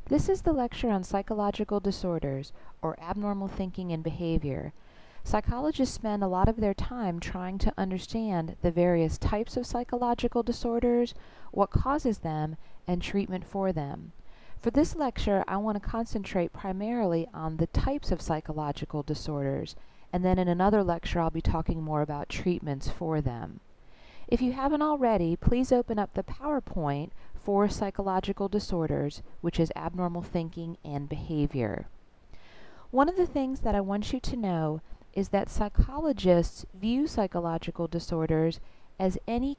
This is the lecture on psychological disorders, or abnormal thinking and behavior. Psychologists spend a lot of their time trying to understand the various types of psychological disorders, what causes them, and treatment for them. For this lecture, I want to concentrate primarily on the types of psychological disorders, and then in another lecture I'll be talking more about treatments for them. If you haven't already, please open up the PowerPoint for psychological disorders, which is abnormal thinking and behavior. One of the things that I want you to know is that psychologists view psychological disorders as any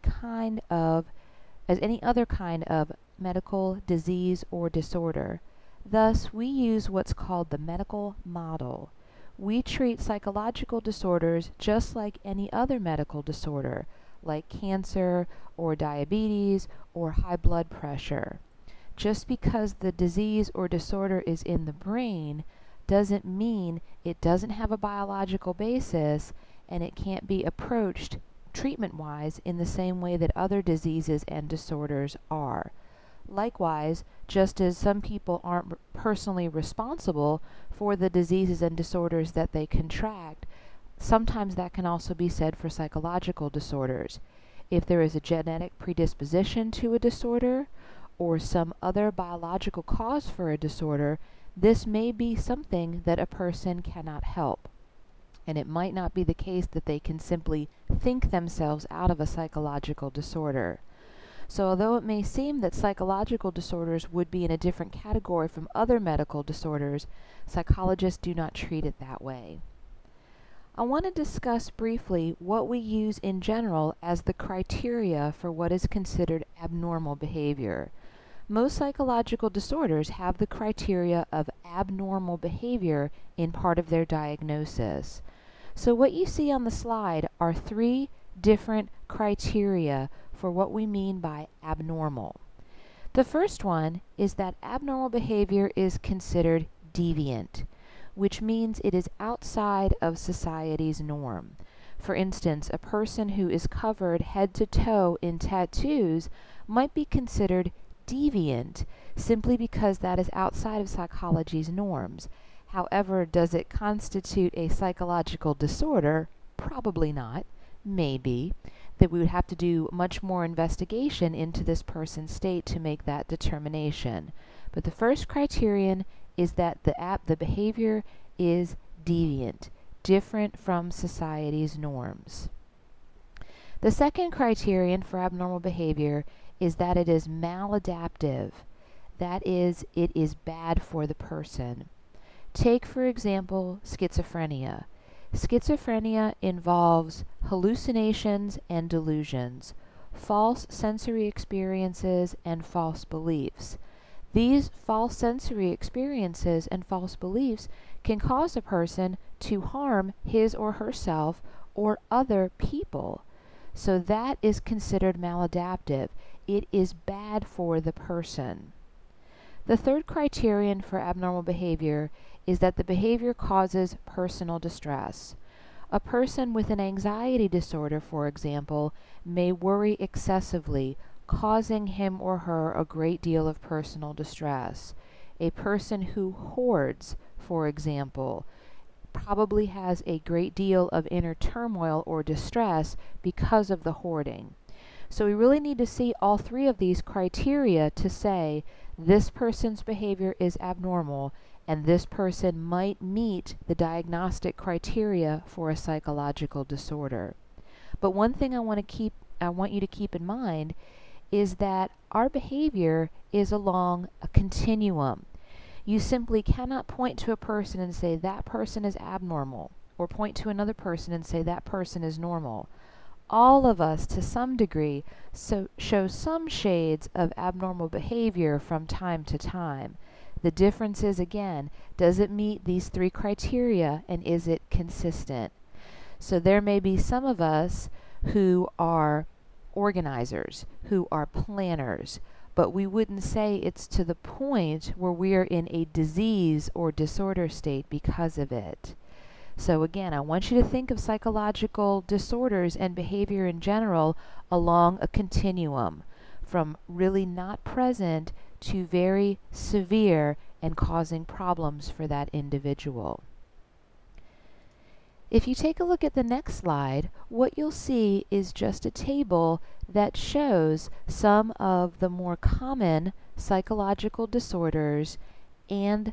other kind of medical disease or disorder. Thus, we use what's called the medical model. We treat psychological disorders just like any other medical disorder, like cancer or diabetes or high blood pressure. Just because the disease or disorder is in the brain doesn't mean it doesn't have a biological basis and it can't be approached treatment-wise in the same way that other diseases and disorders are. Likewise, just as some people aren't personally responsible for the diseases and disorders that they contract, sometimes that can also be said for psychological disorders. If there is a genetic predisposition to a disorder or some other biological cause for a disorder, this may be something that a person cannot help. And it might not be the case that they can simply think themselves out of a psychological disorder. So although it may seem that psychological disorders would be in a different category from other medical disorders, psychologists do not treat it that way. I want to discuss briefly what we use in general as the criteria for what is considered abnormal behavior. Most psychological disorders have the criteria of abnormal behavior in part of their diagnosis. So what you see on the slide are three different criteria for what we mean by abnormal. The first one is that abnormal behavior is considered deviant, which means it is outside of society's norm. For instance, a person who is covered head to toe in tattoos might be considered deviant simply because that is outside of psychology's norms. However, does it constitute a psychological disorder? Probably not. Maybe. That we would have to do much more investigation into this person's state to make that determination. But the first criterion is that the behavior is deviant, different from society's norms. The second criterion for abnormal behavior is that it is maladaptive. That is, it is bad for the person. Take, for example, schizophrenia. Schizophrenia involves hallucinations and delusions, false sensory experiences and false beliefs. These false sensory experiences and false beliefs can cause a person to harm his or herself or other people. So that is considered maladaptive. It is bad for the person. The third criterion for abnormal behavior is that the behavior causes personal distress. A person with an anxiety disorder, for example, may worry excessively, causing him or her a great deal of personal distress. A person who hoards, for example, probably has a great deal of inner turmoil or distress because of the hoarding. So we really need to see all three of these criteria to say this person's behavior is abnormal and this person might meet the diagnostic criteria for a psychological disorder. But one thing I want you to keep in mind is that our behavior is along a continuum. You simply cannot point to a person and say that person is abnormal, or point to another person and say that person is normal. All of us, to some degree, show some shades of abnormal behavior from time to time. The difference is, again, does it meet these three criteria and is it consistent? So there may be some of us who are organizers, who are planners, but we wouldn't say it's to the point where we are in a disease or disorder state because of it. So again, I want you to think of psychological disorders and behavior in general along a continuum, from really not present to very severe and causing problems for that individual. If you take a look at the next slide, what you'll see is just a table that shows some of the more common psychological disorders and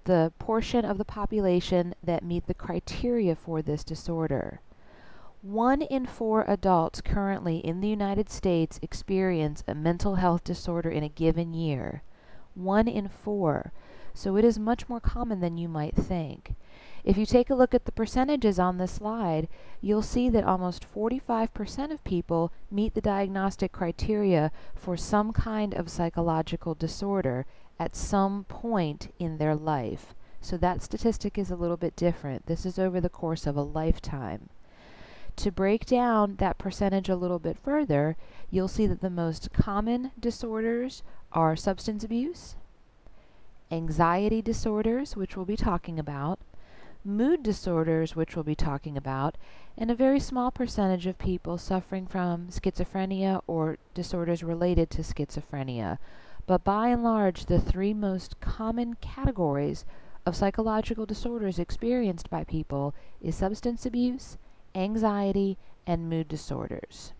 the portion of the population that meet the criteria for this disorder. 1 in 4 adults currently in the United States experience a mental health disorder in a given year. 1 in 4. So it is much more common than you might think. If you take a look at the percentages on this slide, you'll see that almost 45% of people meet the diagnostic criteria for some kind of psychological disorder at some point in their life. So that statistic is a little bit different. This is over the course of a lifetime. To break down that percentage a little bit further, you'll see that the most common disorders are substance abuse, anxiety disorders, which we'll be talking about, mood disorders, which we'll be talking about, and a very small percentage of people suffering from schizophrenia or disorders related to schizophrenia. But by and large, the 3 most common categories of psychological disorders experienced by people is substance abuse, anxiety, and mood disorders.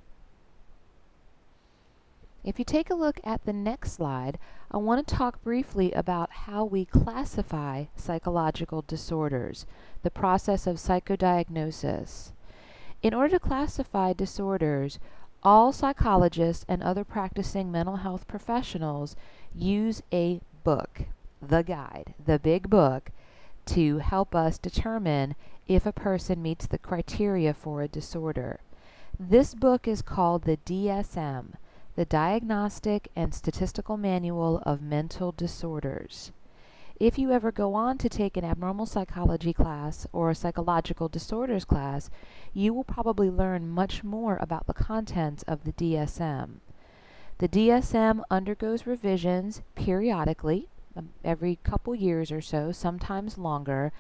If you take a look at the next slide, I want to talk briefly about how we classify psychological disorders, the process of psychodiagnosis. In order to classify disorders, all psychologists and other practicing mental health professionals use a book, the guide, the big book, to help us determine if a person meets the criteria for a disorder. This book is called the DSM, the Diagnostic and Statistical Manual of Mental Disorders. If you ever go on to take an abnormal psychology class or a psychological disorders class, you will probably learn much more about the contents of the DSM. The DSM undergoes revisions periodically, every couple years or so, sometimes longer,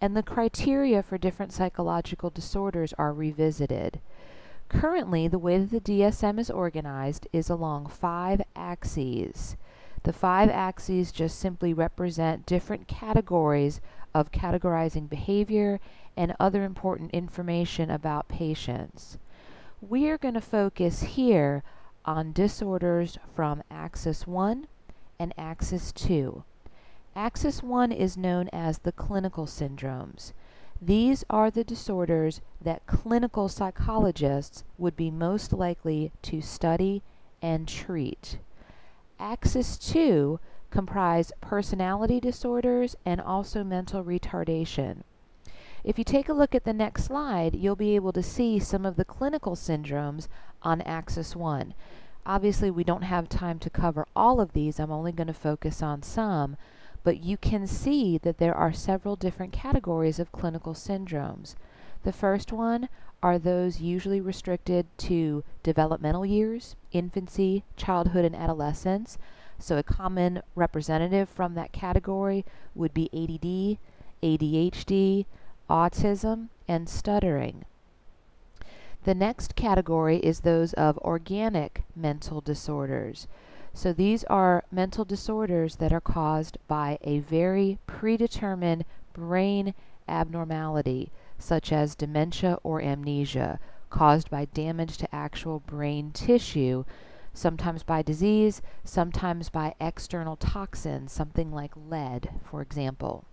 and the criteria for different psychological disorders are revisited. Currently, the way that the DSM is organized is along 5 axes. The 5 axes just simply represent different categories of categorizing behavior and other important information about patients. We are going to focus here on disorders from Axis 1 and Axis 2. Axis 1 is known as the clinical syndromes. These are the disorders that clinical psychologists would be most likely to study and treat. Axis 2 comprise personality disorders and also mental retardation. If you take a look at the next slide, you'll be able to see some of the clinical syndromes on Axis 1. Obviously, we don't have time to cover all of these. I'm only going to focus on some. But you can see that there are several different categories of clinical syndromes. The first one are those usually restricted to developmental years, infancy, childhood, and adolescence. So a common representative from that category would be ADD, ADHD, autism, and stuttering. The next category is those of organic mental disorders. So these are mental disorders that are caused by a very predetermined brain abnormality, such as dementia or amnesia, caused by damage to actual brain tissue, sometimes by disease, sometimes by external toxins, something like lead, for example.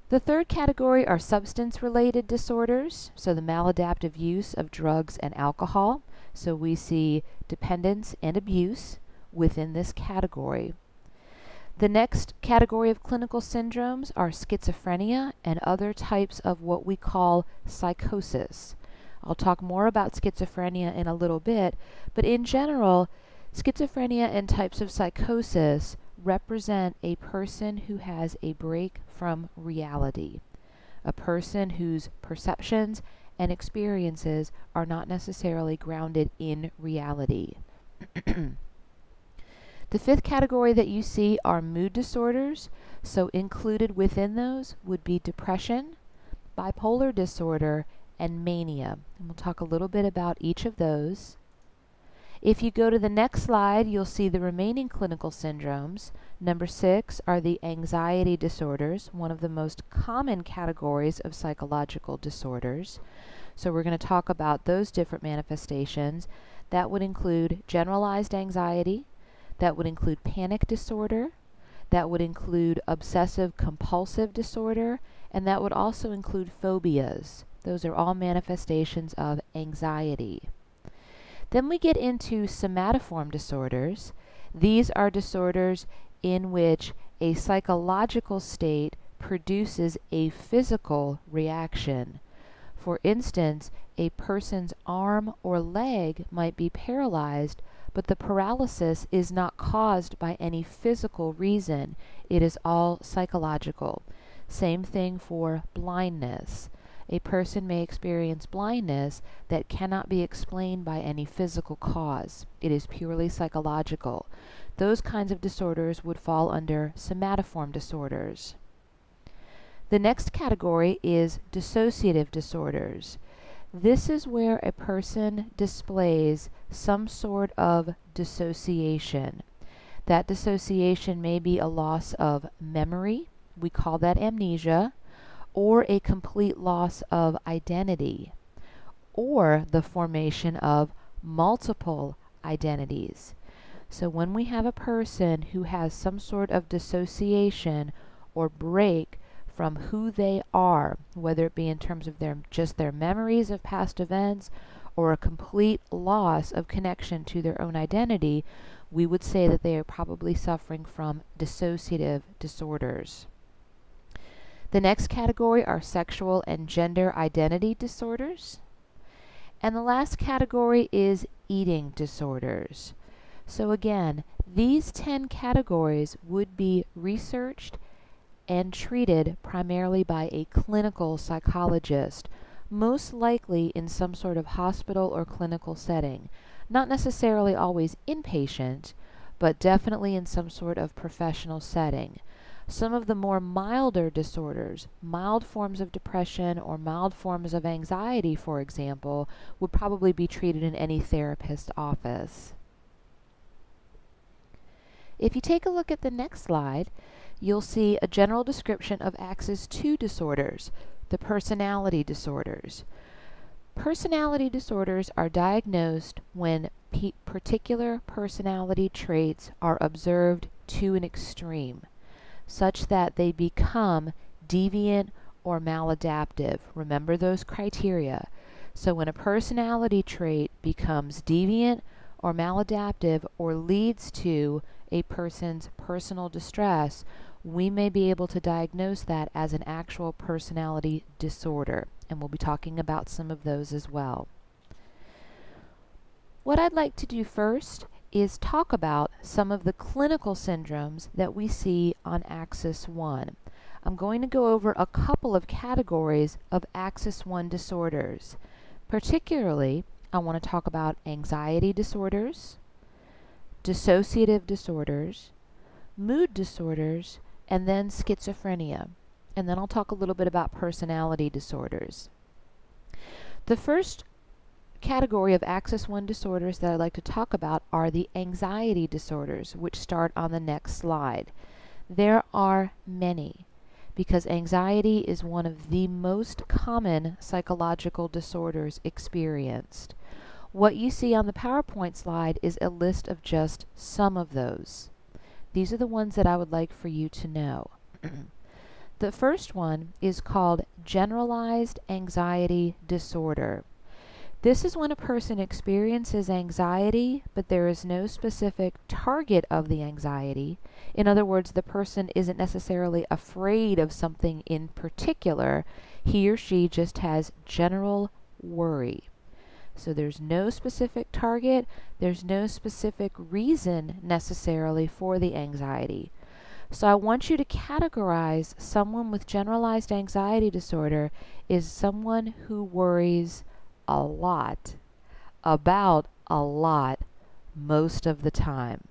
The third category are substance-related disorders, so the maladaptive use of drugs and alcohol. So we see dependence and abuse within this category. The next category of clinical syndromes are schizophrenia and other types of what we call psychosis. I'll talk more about schizophrenia in a little bit, but in general, schizophrenia and types of psychosis represent a person who has a break from reality, a person whose perceptions and experiences are not necessarily grounded in reality. The fifth category that you see are mood disorders. So included within those would be depression, bipolar disorder, and mania. And we'll talk a little bit about each of those. If you go to the next slide, you'll see the remaining clinical syndromes. Number 6 are the anxiety disorders, one of the most common categories of psychological disorders. So we're going to talk about those different manifestations. That would include generalized anxiety, that would include panic disorder, that would include obsessive compulsive disorder, and that would also include phobias. Those are all manifestations of anxiety. Then we get into somatoform disorders. These are disorders in which a psychological state produces a physical reaction. For instance, a person's arm or leg might be paralyzed, but the paralysis is not caused by any physical reason. It is all psychological. Same thing for blindness. A person may experience blindness that cannot be explained by any physical cause. It is purely psychological. Those kinds of disorders would fall under somatoform disorders. The next category is dissociative disorders. This is where a person displays some sort of dissociation. That dissociation may be a loss of memory, we call that amnesia, or a complete loss of identity, or the formation of multiple identities. So when we have a person who has some sort of dissociation or break from who they are, whether it be in terms of just their memories of past events or a complete loss of connection to their own identity, we would say that they are probably suffering from dissociative disorders. The next category are sexual and gender identity disorders. And the last category is eating disorders. So again, these 10 categories would be researched and treated primarily by a clinical psychologist, most likely in some sort of hospital or clinical setting. Not necessarily always inpatient, but definitely in some sort of professional setting. Some of the more milder disorders, mild forms of depression or mild forms of anxiety, for example, would probably be treated in any therapist's office. If you take a look at the next slide, you'll see a general description of Axis II disorders, the personality disorders. Personality disorders are diagnosed when particular personality traits are observed to an extreme, such that they become deviant or maladaptive. Remember those criteria. So when a personality trait becomes deviant or maladaptive or leads to a person's personal distress, we may be able to diagnose that as an actual personality disorder. And we'll be talking about some of those as well. What I'd like to do first is talk about some of the clinical syndromes that we see on Axis I. I'm going to go over a couple of categories of Axis I disorders. Particularly, I want to talk about anxiety disorders, dissociative disorders, mood disorders, and then schizophrenia. And then I'll talk a little bit about personality disorders. The first category of Axis I disorders that I'd like to talk about are the anxiety disorders, which start on the next slide. There are many, because anxiety is one of the most common psychological disorders experienced. What you see on the PowerPoint slide is a list of just some of those. These are the ones that I would like for you to know. The first one is called generalized anxiety disorder. This is when a person experiences anxiety, but there is no specific target of the anxiety. In other words, the person isn't necessarily afraid of something in particular. He or she just has general worry. So there's no specific target, there's no specific reason necessarily for the anxiety. So I want you to categorize someone with generalized anxiety disorder as someone who worries a lot, about a lot, most of the time.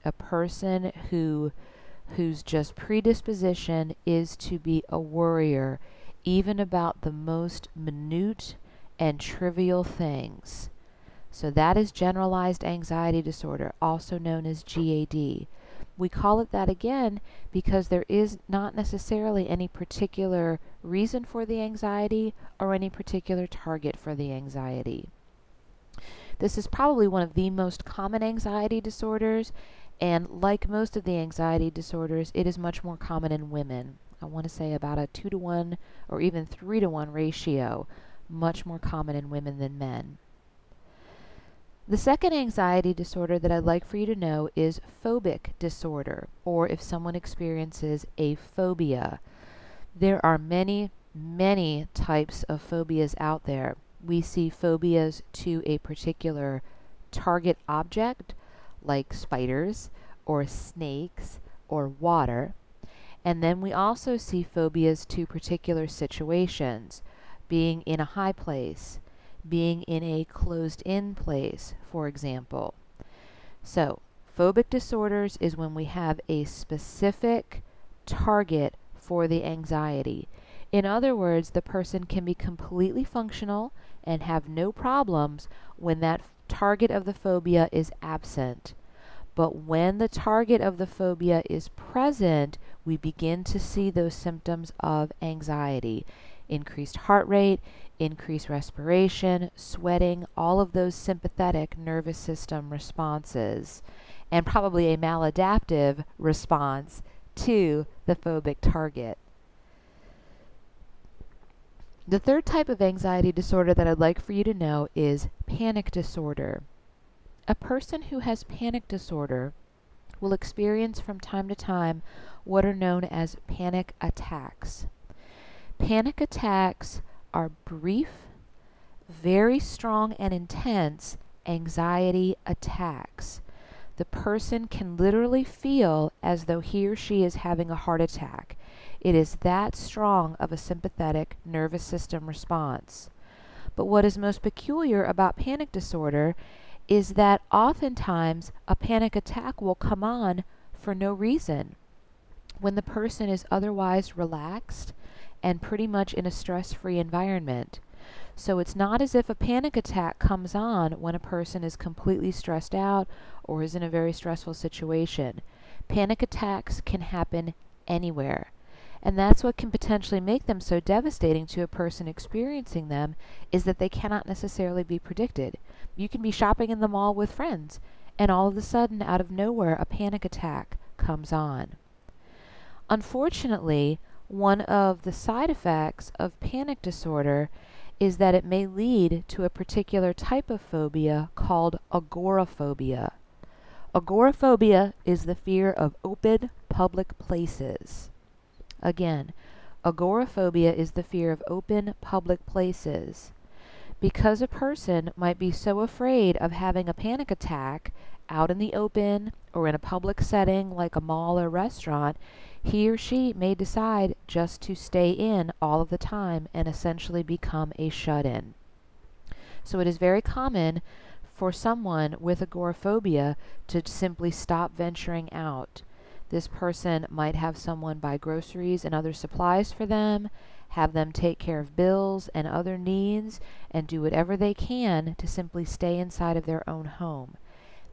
A person whose just predisposition is to be a worrier, even about the most minute and trivial things. So that is generalized anxiety disorder, also known as GAD. We call it that again because there is not necessarily any particular reason for the anxiety or any particular target for the anxiety. This is probably one of the most common anxiety disorders, and like most of the anxiety disorders, it is much more common in women. I want to say about a 2-to-1 or even 3-to-1 ratio, much more common in women than men. The second anxiety disorder that I'd like for you to know is phobic disorder, or if someone experiences a phobia. There are many, many types of phobias out there. We see phobias to a particular target object, like spiders, or snakes, or water. And then we also see phobias to particular situations, being in a high place, being in a closed-in place, for example. So, phobic disorders is when we have a specific target for the anxiety. In other words, the person can be completely functional and have no problems when that target of the phobia is absent. But when the target of the phobia is present, we begin to see those symptoms of anxiety. Increased heart rate, increased respiration, sweating, all of those sympathetic nervous system responses, and probably a maladaptive response to the phobic target. The third type of anxiety disorder that I'd like for you to know is panic disorder. A person who has panic disorder will experience from time to time what are known as panic attacks. Panic attacks are brief, very strong and intense anxiety attacks. The person can literally feel as though he or she is having a heart attack. It is that strong of a sympathetic nervous system response. But what is most peculiar about panic disorder is that oftentimes a panic attack will come on for no reason when the person is otherwise relaxed and pretty much in a stress-free environment. So it's not as if a panic attack comes on when a person is completely stressed out or is in a very stressful situation. Panic attacks can happen anywhere. And that's what can potentially make them so devastating to a person experiencing them, is that they cannot necessarily be predicted. You can be shopping in the mall with friends, and all of a sudden, out of nowhere, a panic attack comes on. Unfortunately, one of the side effects of panic disorder is that it may lead to a particular type of phobia called agoraphobia. Agoraphobia is the fear of open public places. Again, agoraphobia is the fear of open public places. Because a person might be so afraid of having a panic attack out in the open or in a public setting like a mall or restaurant, he or she may decide just to stay in all of the time and essentially become a shut-in. So it is very common for someone with agoraphobia to simply stop venturing out. This person might have someone buy groceries and other supplies for them, have them take care of bills and other needs, and do whatever they can to simply stay inside of their own home.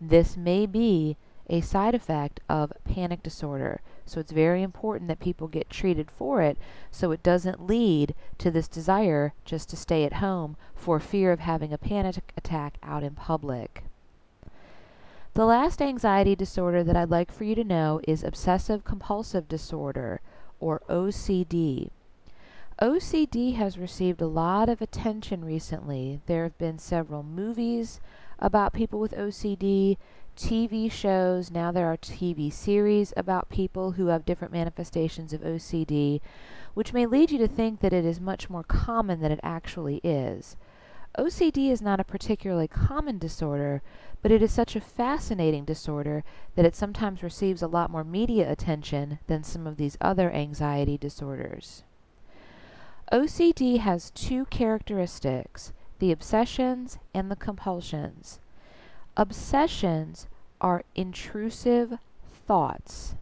This may be a side effect of panic disorder, so it's very important that people get treated for it so it doesn't lead to this desire just to stay at home for fear of having a panic attack out in public. The last anxiety disorder that I'd like for you to know is obsessive compulsive disorder, or OCD. OCD has received a lot of attention recently. There have been several movies about people with OCD, TV shows, now there are TV series about people who have different manifestations of OCD, which may lead you to think that it is much more common than it actually is. OCD is not a particularly common disorder, but it is such a fascinating disorder that it sometimes receives a lot more media attention than some of these other anxiety disorders. OCD has two characteristics, the obsessions and the compulsions. Obsessions are intrusive thoughts,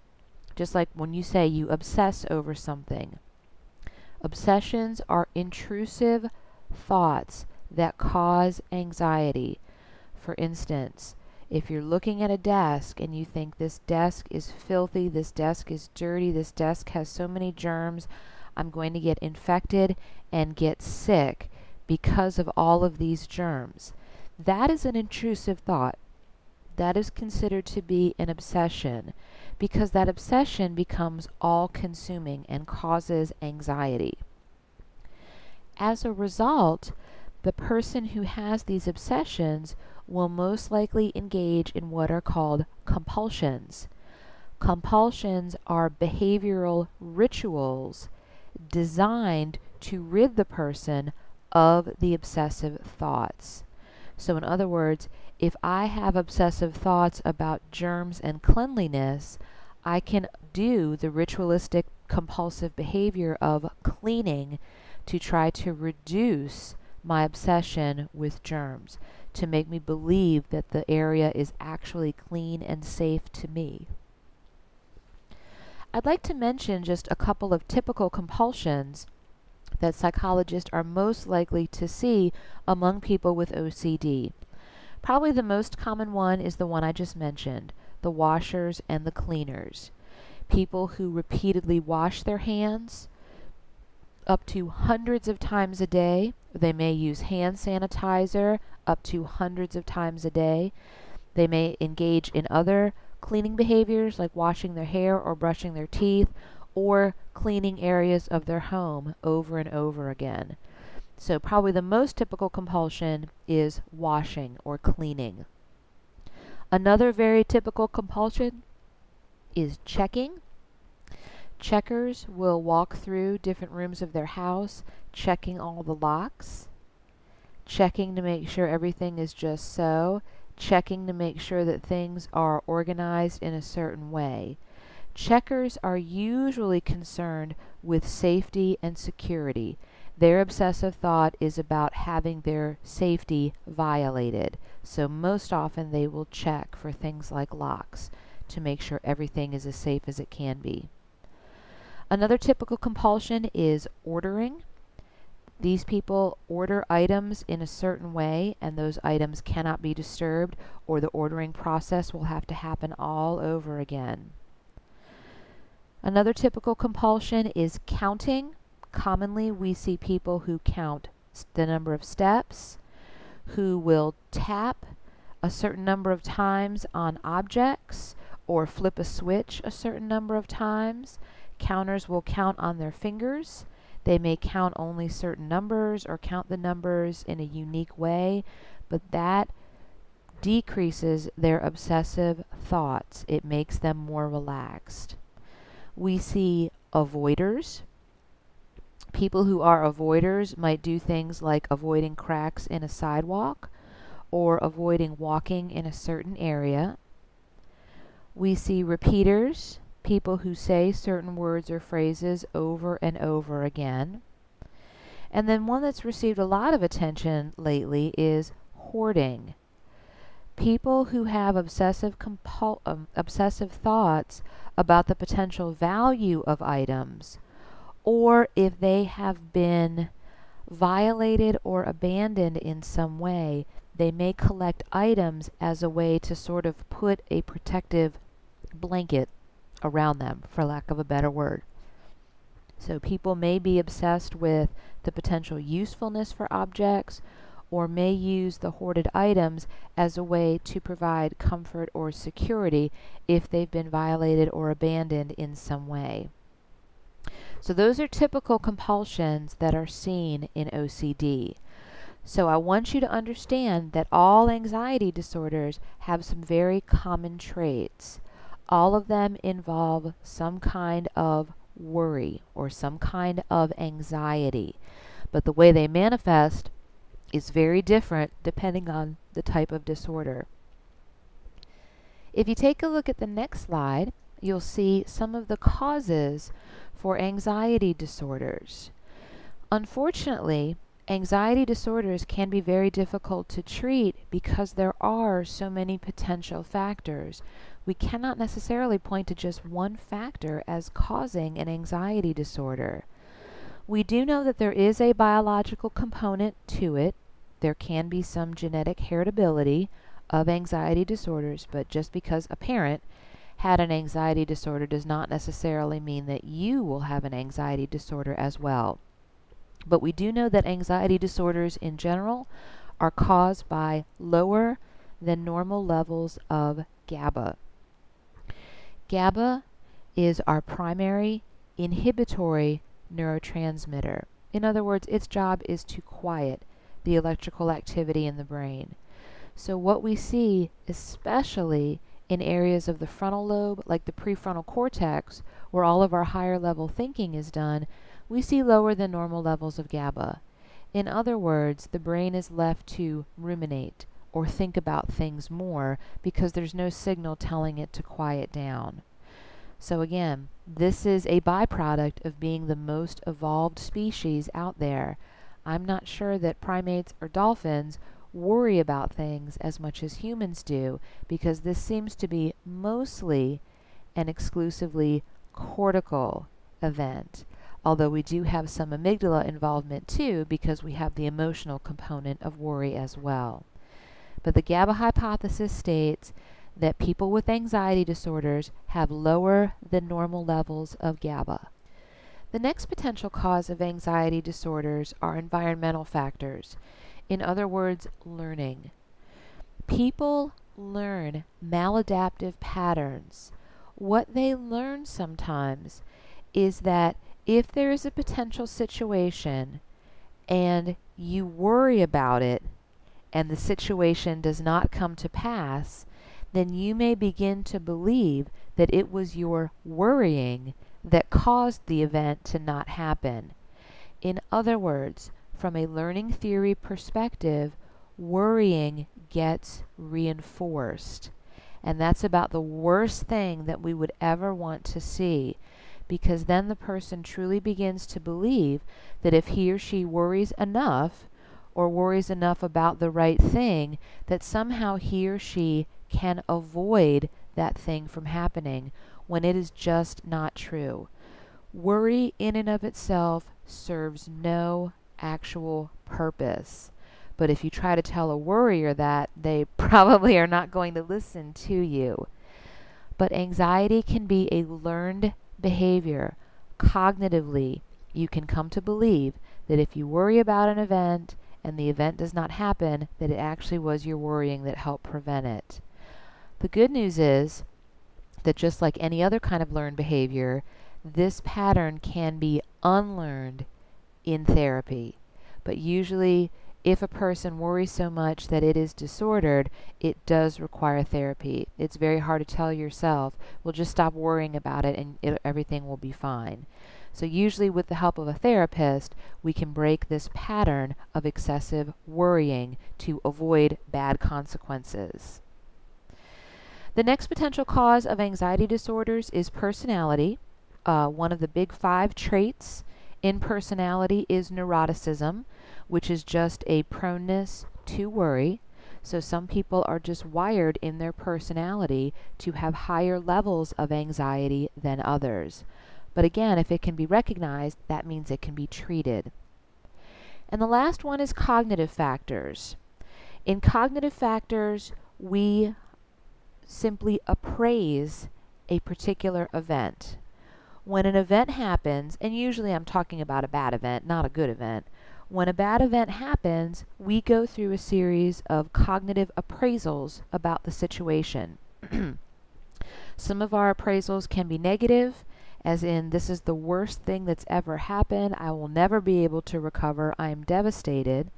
just like when you say you obsess over something. Obsessions are intrusive thoughts that cause anxiety. For instance, if you're looking at a desk and you think this desk is filthy, this desk is dirty, this desk has so many germs, I'm going to get infected and get sick because of all of these germs. That is an intrusive thought. That is considered to be an obsession because that obsession becomes all-consuming and causes anxiety. As a result, the person who has these obsessions will most likely engage in what are called compulsions. Compulsions are behavioral rituals designed to rid the person of the obsessive thoughts. So in other words, if I have obsessive thoughts about germs and cleanliness, I can do the ritualistic compulsive behavior of cleaning to try to reduce my obsession with germs, to make me believe that the area is actually clean and safe to me. I'd like to mention just a couple of typical compulsions that psychologists are most likely to see among people with OCD. Probably the most common one is the one I just mentioned, the washers and the cleaners. People who repeatedly wash their hands up to hundreds of times a day. They may use hand sanitizer up to hundreds of times a day. They may engage in other cleaning behaviors like washing their hair or brushing their teeth or cleaning areas of their home over and over again. So probably the most typical compulsion is washing or cleaning. Another very typical compulsion is checking. Checkers will walk through different rooms of their house, checking all the locks, checking to make sure everything is just so, checking to make sure that things are organized in a certain way. Checkers are usually concerned with safety and security. Their obsessive thought is about having their safety violated. So most often they will check for things like locks to make sure everything is as safe as it can be. Another typical compulsion is ordering. These people order items in a certain way and those items cannot be disturbed, or the ordering process will have to happen all over again. Another typical compulsion is counting. Commonly we see people who count the number of steps, who will tap a certain number of times on objects or flip a switch a certain number of times. Counters will count on their fingers. They may count only certain numbers or count the numbers in a unique way, but that decreases their obsessive thoughts. It makes them more relaxed. We see avoiders. People who are avoiders might do things like avoiding cracks in a sidewalk or avoiding walking in a certain area. We see repeaters. People who say certain words or phrases over and over again. And then one that's received a lot of attention lately is hoarding. People who have obsessive thoughts about the potential value of items, or if they have been violated or abandoned in some way, they may collect items as a way to sort of put a protective blanket around them, for lack of a better word. So people may be obsessed with the potential usefulness for objects, or may use the hoarded items as a way to provide comfort or security if they've been violated or abandoned in some way. So those are typical compulsions that are seen in OCD. So I want you to understand that all anxiety disorders have some very common traits. All of them involve some kind of worry or some kind of anxiety, but the way they manifest is very different depending on the type of disorder. If you take a look at the next slide, you'll see some of the causes for anxiety disorders. Unfortunately, anxiety disorders can be very difficult to treat because there are so many potential factors. We cannot necessarily point to just one factor as causing an anxiety disorder. We do know that there is a biological component to it. There can be some genetic heritability. of anxiety disorders, but just because a parent had an anxiety disorder does not necessarily mean that you will have an anxiety disorder as well. But we do know that anxiety disorders in general are caused by lower than normal levels of GABA. GABA is our primary inhibitory neurotransmitter. In other words, its job is to quiet the electrical activity in the brain. So what we see, especially in areas of the frontal lobe, like the prefrontal cortex, where all of our higher level thinking is done, we see lower than normal levels of GABA. In other words, the brain is left to ruminate or think about things more because there's no signal telling it to quiet down. So again, this is a byproduct of being the most evolved species out there. I'm not sure that primates or dolphins worry about things as much as humans do, because this seems to be mostly and exclusively cortical event. Although we do have some amygdala involvement too, because we have the emotional component of worry as well. But the GABA hypothesis states that people with anxiety disorders have lower than normal levels of GABA. The next potential cause of anxiety disorders are environmental factors. In other words, learning. People learn maladaptive patterns. What they learn sometimes is that if there is a potential situation and you worry about it and the situation does not come to pass, then you may begin to believe that it was your worrying that caused the event to not happen. In other words, from a learning theory perspective, worrying gets reinforced. And that's about the worst thing that we would ever want to see, because then the person truly begins to believe that if he or she worries enough, or worries enough about the right thing, that somehow he or she can avoid that thing from happening, when it is just not true. Worry in and of itself serves no actual purpose. But if you try to tell a worrier that, they probably are not going to listen to you. But anxiety can be a learned behavior. Cognitively, you can come to believe that if you worry about an event and the event does not happen, that it actually was your worrying that helped prevent it. The good news is that just like any other kind of learned behavior, this pattern can be unlearned in therapy. But usually, if a person worries so much that it is disordered, it does require therapy. It's very hard to tell yourself, well, just stop worrying about it and everything will be fine. So usually with the help of a therapist, we can break this pattern of excessive worrying to avoid bad consequences. The next potential cause of anxiety disorders is personality. One of the big 5 traits in personality is neuroticism, which is just a proneness to worry. So some people are just wired in their personality to have higher levels of anxiety than others. But again, if it can be recognized, that means it can be treated. And the last one is cognitive factors. In cognitive factors, we simply appraise a particular event. When an event happens, and usually I'm talking about a bad event, not a good event. When a bad event happens, we go through a series of cognitive appraisals about the situation. Some of our appraisals can be negative, as in, this is the worst thing that's ever happened, I will never be able to recover, I am devastated.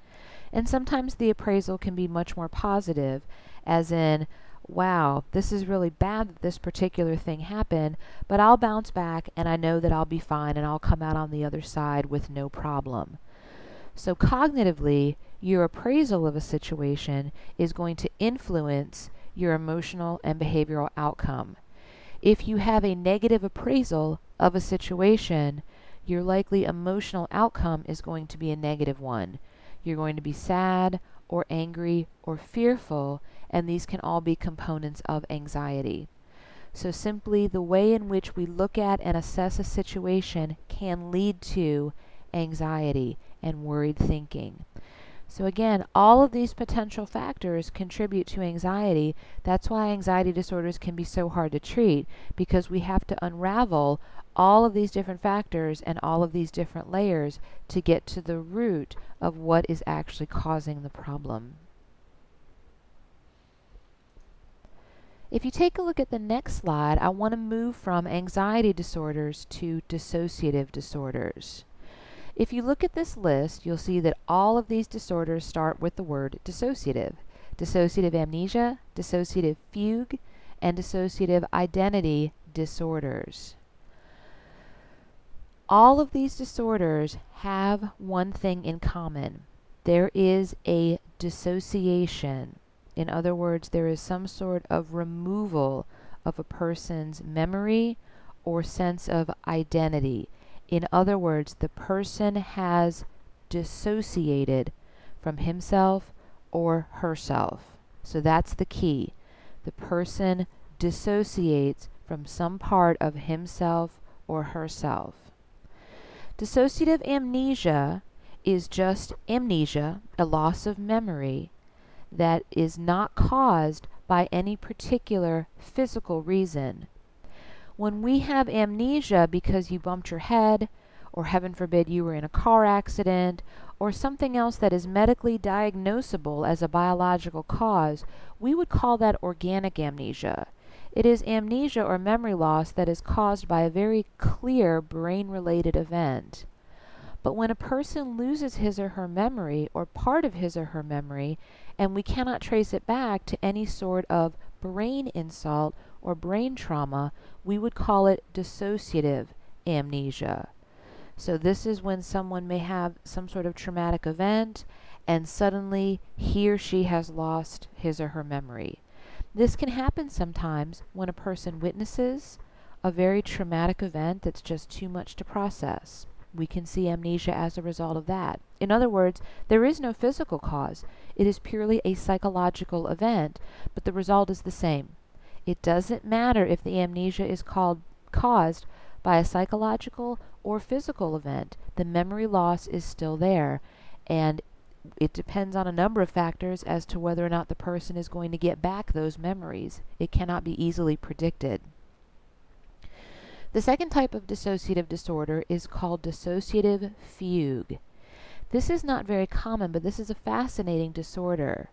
And sometimes the appraisal can be much more positive, as in, wow, this is really bad that this particular thing happened, but I'll bounce back and I know that I'll be fine and I'll come out on the other side with no problem. So cognitively, your appraisal of a situation is going to influence your emotional and behavioral outcome. If you have a negative appraisal of a situation, your likely emotional outcome is going to be a negative one. You're going to be sad or angry or fearful, and these can all be components of anxiety. So simply the way in which we look at and assess a situation can lead to anxiety and worried thinking. So again, all of these potential factors contribute to anxiety. That's why anxiety disorders can be so hard to treat, because we have to unravel all of these different factors and all of these different layers to get to the root of what is actually causing the problem. If you take a look at the next slide, I want to move from anxiety disorders to dissociative disorders. If you look at this list, you'll see that all of these disorders start with the word dissociative. Dissociative amnesia, dissociative fugue, and dissociative identity disorders. All of these disorders have one thing in common. There is a dissociation. In other words, there is some sort of removal of a person's memory or sense of identity. In other words, the person has dissociated from himself or herself. So that's the key. The person dissociates from some part of himself or herself. Dissociative amnesia is just amnesia, a loss of memory, that is not caused by any particular physical reason. When we have amnesia because you bumped your head, or heaven forbid you were in a car accident, or something else that is medically diagnosable as a biological cause, we would call that organic amnesia. It is amnesia or memory loss that is caused by a very clear brain-related event. But when a person loses his or her memory, or part of his or her memory, and we cannot trace it back to any sort of brain insult or brain trauma, we would call it dissociative amnesia. So this is when someone may have some sort of traumatic event and suddenly he or she has lost his or her memory. This can happen sometimes when a person witnesses a very traumatic event that's just too much to process. We can see amnesia as a result of that. In other words, there is no physical cause. It is purely a psychological event, but the result is the same. It doesn't matter if the amnesia is caused by a psychological or physical event. The memory loss is still there, and it depends on a number of factors as to whether or not the person is going to get back those memories. It cannot be easily predicted. The second type of dissociative disorder is called dissociative fugue. This is not very common, but this is a fascinating disorder.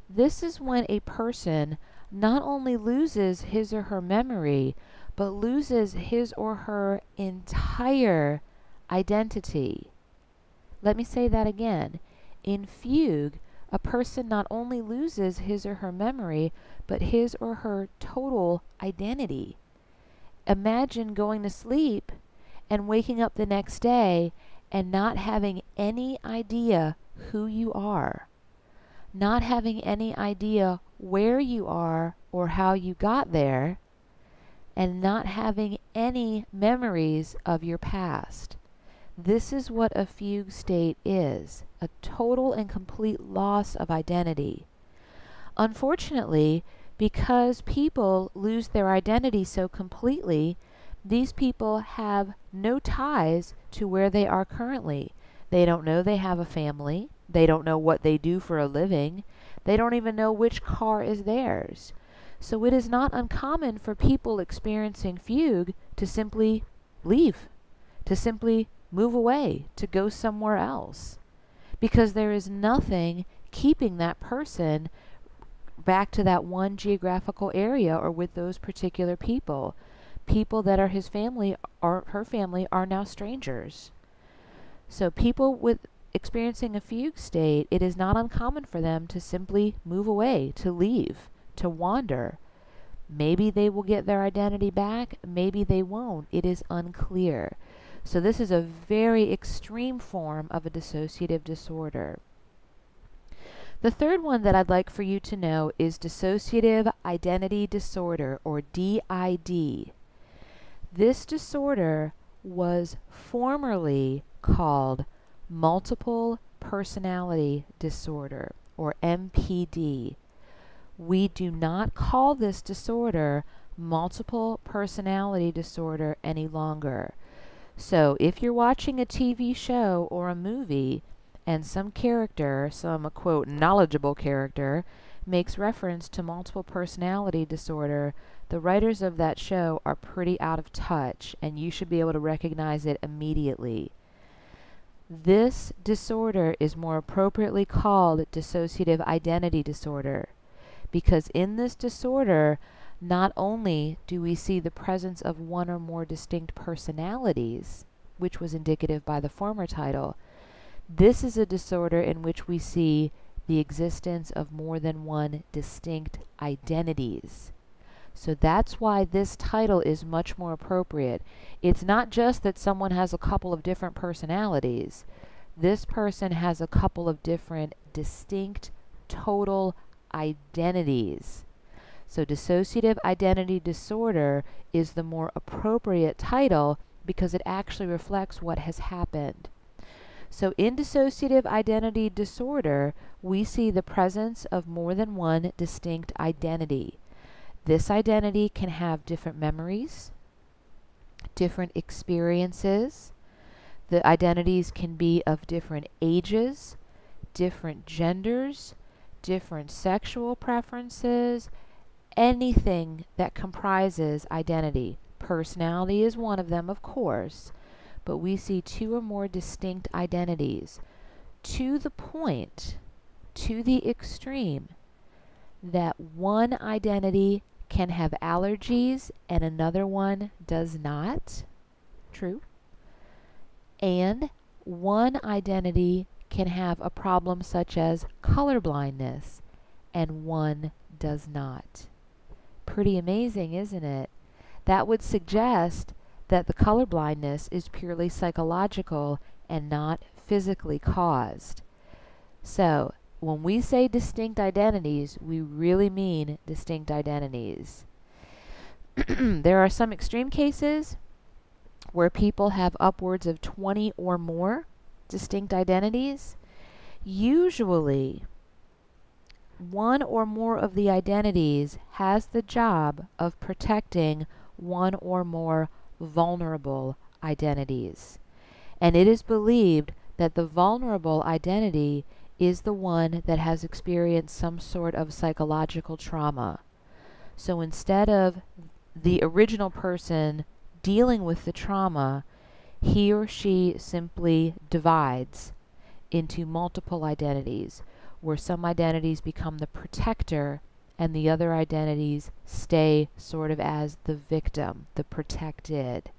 This is when a person not only loses his or her memory, but loses his or her entire identity. Let me say that again. In fugue, a person not only loses his or her memory, but his or her total identity. Imagine going to sleep and waking up the next day and not having any idea who you are, not having any idea where you are or how you got there, and not having any memories of your past. This is what a fugue state is, a total and complete loss of identity. Unfortunately, because people lose their identity so completely, these people have no ties to where they are currently. They don't know they have a family. They don't know what they do for a living. They don't even know which car is theirs. So it is not uncommon for people experiencing fugue to simply leave, to simply move away, to go somewhere else, because there is nothing keeping that person back to that one geographical area or with those particular people. People that are his family or her family are now strangers. So people with experiencing a fugue state, it is not uncommon for them to simply move away, to leave, to wander. Maybe they will get their identity back, maybe they won't. It is unclear. So this is a very extreme form of a dissociative disorder. The third one that I'd like for you to know is dissociative identity disorder, or DID. This disorder was formerly called multiple personality disorder, or MPD. We do not call this disorder multiple personality disorder any longer. So if you're watching a TV show or a movie and some character, some quote knowledgeable character, makes reference to multiple personality disorder, the writers of that show are pretty out of touch, and you should be able to recognize it immediately. This disorder is more appropriately called dissociative identity disorder, because in this disorder, not only do we see the presence of one or more distinct personalities, which was indicative by the former title, this is a disorder in which we see the existence of more than one distinct identities. So that's why this title is much more appropriate. It's not just that someone has a couple of different personalities. This person has a couple of different distinct total identities. So dissociative identity disorder is the more appropriate title because it actually reflects what has happened. So in dissociative identity disorder, we see the presence of more than one distinct identity. This identity can have different memories, different experiences. The identities can be of different ages, different genders, different sexual preferences, anything that comprises identity. Personality is one of them, of course, but we see two or more distinct identities to the point, to the extreme, that one identity can have allergies and another one does not. True. And one identity can have a problem such as color blindness and one does not. Pretty amazing, isn't it? That would suggest that the color blindness is purely psychological and not physically caused. So, when we say distinct identities, we really mean distinct identities. There are some extreme cases where people have upwards of 20 or more distinct identities. Usually, one or more of the identities has the job of protecting one or more vulnerable identities. And it is believed that the vulnerable identity is the one that has experienced some sort of psychological trauma. So instead of the original person dealing with the trauma, he or she simply divides into multiple identities, where some identities become the protector and the other identities stay sort of as the victim, the protected.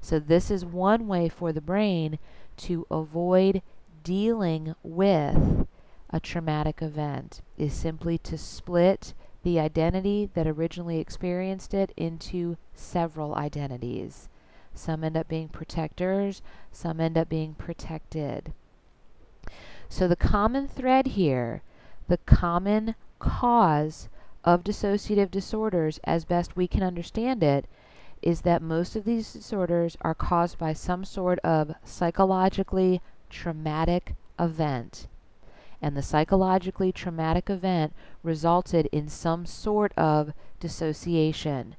So this is one way for the brain to avoid dealing with a traumatic event, is simply to split the identity that originally experienced it into several identities. Some end up being protectors, some end up being protected. So the common thread here, the common cause of dissociative disorders, as best we can understand it, is that most of these disorders are caused by some sort of psychologically traumatic event. And the psychologically traumatic event resulted in some sort of dissociation,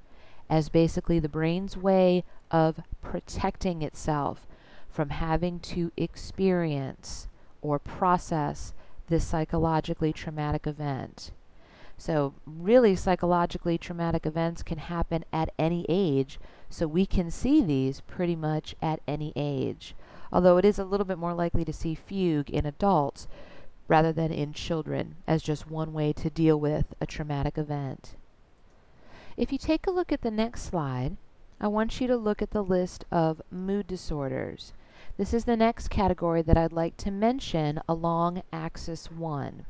as basically the brain's way of protecting itself from having to experience or process this psychologically traumatic event. So really, psychologically traumatic events can happen at any age, so we can see these pretty much at any age. Although it is a little bit more likely to see fugue in adults rather than in children, as just one way to deal with a traumatic event. If you take a look at the next slide, I want you to look at the list of mood disorders. This is the next category that I'd like to mention along axis 1.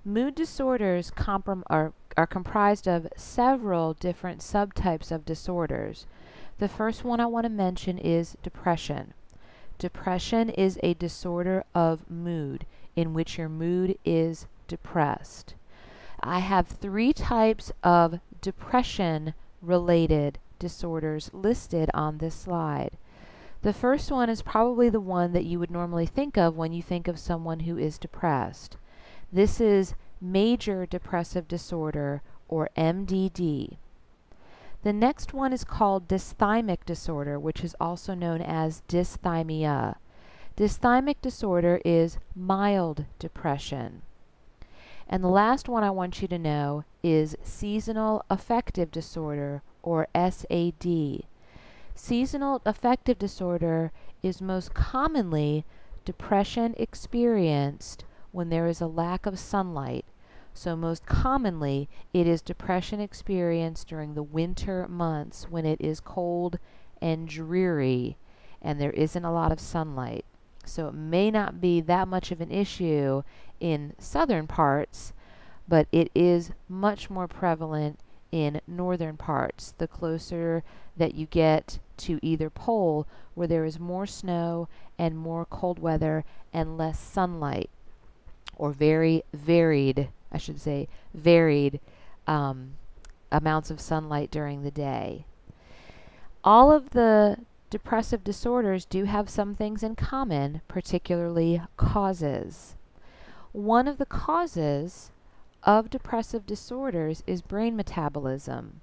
Mood disorders are comprised of several different subtypes of disorders. The first one I want to mention is depression. Depression is a disorder of mood in which your mood is depressed. I have 3 types of depression-related disorders listed on this slide. The first one is probably the one that you would normally think of when you think of someone who is depressed. This is major depressive disorder, or MDD. The next one is called dysthymic disorder, which is also known as dysthymia. Dysthymic disorder is mild depression. And the last one I want you to know is seasonal affective disorder, or SAD. Seasonal affective disorder is most commonly depression experienced when there is a lack of sunlight. So most commonly, it is depression experienced during the winter months when it is cold and dreary and there isn't a lot of sunlight. So it may not be that much of an issue in southern parts, but it is much more prevalent in northern parts, the closer that you get to either pole, where there is more snow and more cold weather and less sunlight, or very varied, I should say, varied amounts of sunlight during the day. All of the depressive disorders do have some things in common, particularly causes. One of the causes of depressive disorders is brain metabolism.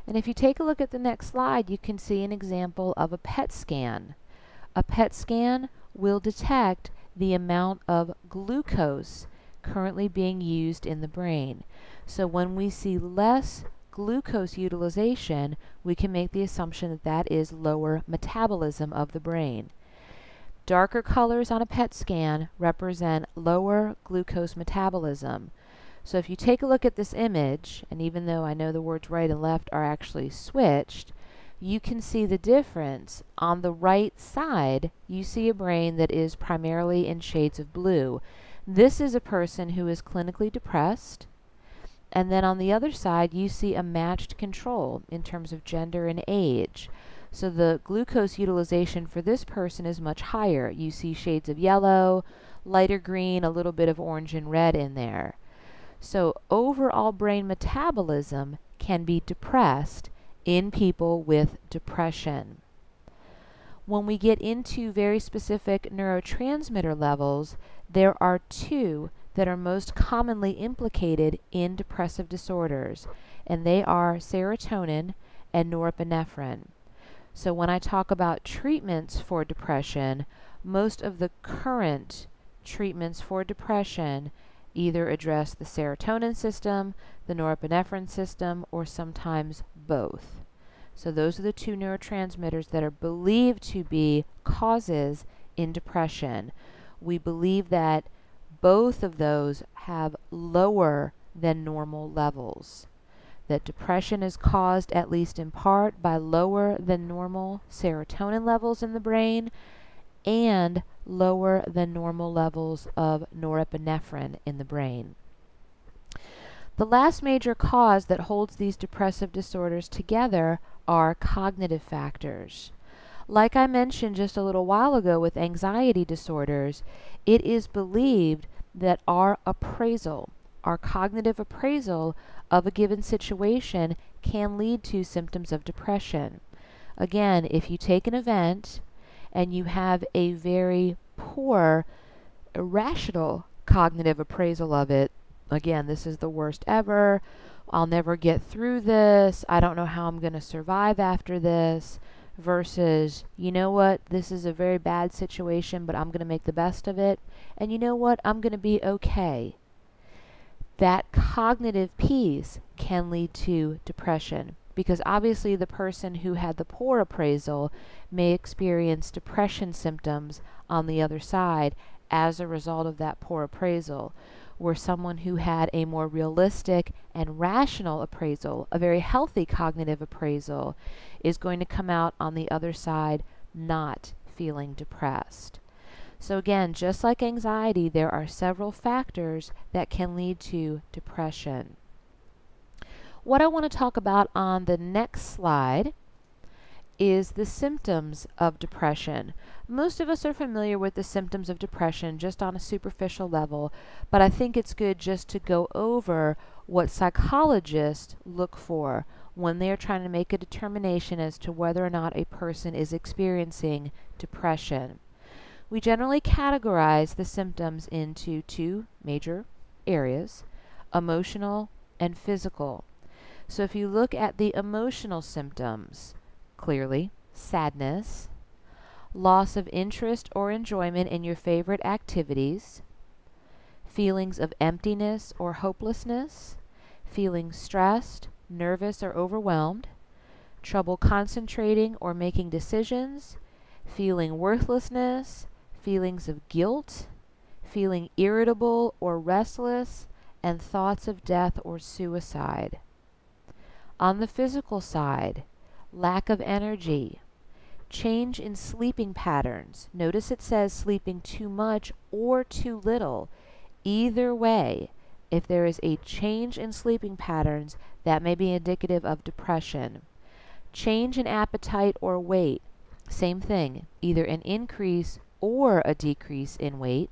And if you take a look at the next slide, you can see an example of a PET scan. A PET scan will detect the amount of glucose currently being used in the brain. So when we see less glucose utilization, we can make the assumption that that is lower metabolism of the brain. Darker colors on a PET scan represent lower glucose metabolism. So if you take a look at this image, and even though I know the words right and left are actually switched, you can see the difference. On the right side, you see a brain that is primarily in shades of blue. This is a person who is clinically depressed. And then on the other side, you see a matched control in terms of gender and age. So the glucose utilization for this person is much higher. You see shades of yellow, lighter green, a little bit of orange and red in there. So overall brain metabolism can be depressed in people with depression. When we get into very specific neurotransmitter levels, there are two that are most commonly implicated in depressive disorders, and they are serotonin and norepinephrine. So when I talk about treatments for depression, most of the current treatments for depression either address the serotonin system, the norepinephrine system, or sometimes both. So those are the two neurotransmitters that are believed to be causes in depression. We believe that both of those have lower than normal levels. That depression is caused, at least in part, by lower than normal serotonin levels in the brain and lower than normal levels of norepinephrine in the brain. The last major cause that holds these depressive disorders together are cognitive factors. Like I mentioned just a little while ago with anxiety disorders, it is believed that our appraisal, our cognitive appraisal of a given situation can lead to symptoms of depression. Again, if you take an event and you have a very poor, irrational cognitive appraisal of it, again, this is the worst ever, I'll never get through this, I don't know how I'm going to survive after this, versus, you know what, this is a very bad situation, but I'm going to make the best of it, and you know what, I'm going to be okay. That cognitive piece can lead to depression, because obviously the person who had the poor appraisal may experience depression symptoms on the other side as a result of that poor appraisal, where someone who had a more realistic and rational appraisal, a very healthy cognitive appraisal, is going to come out on the other side not feeling depressed. So again, just like anxiety, there are several factors that can lead to depression. What I want to talk about on the next slide is the symptoms of depression. Most of us are familiar with the symptoms of depression just on a superficial level, but I think it's good just to go over what psychologists look for when they are trying to make a determination as to whether or not a person is experiencing depression. We generally categorize the symptoms into two major areas, emotional and physical. So if you look at the emotional symptoms, clearly sadness, loss of interest or enjoyment in your favorite activities, feelings of emptiness or hopelessness, feeling stressed, nervous, or overwhelmed, trouble concentrating or making decisions, feeling worthlessness, feelings of guilt, feeling irritable or restless, and thoughts of death or suicide. On the physical side, lack of energy, change in sleeping patterns. Notice it says sleeping too much or too little. Either way, if there is a change in sleeping patterns, that may be indicative of depression. Change in appetite or weight, same thing, either an increase or a decrease in weight.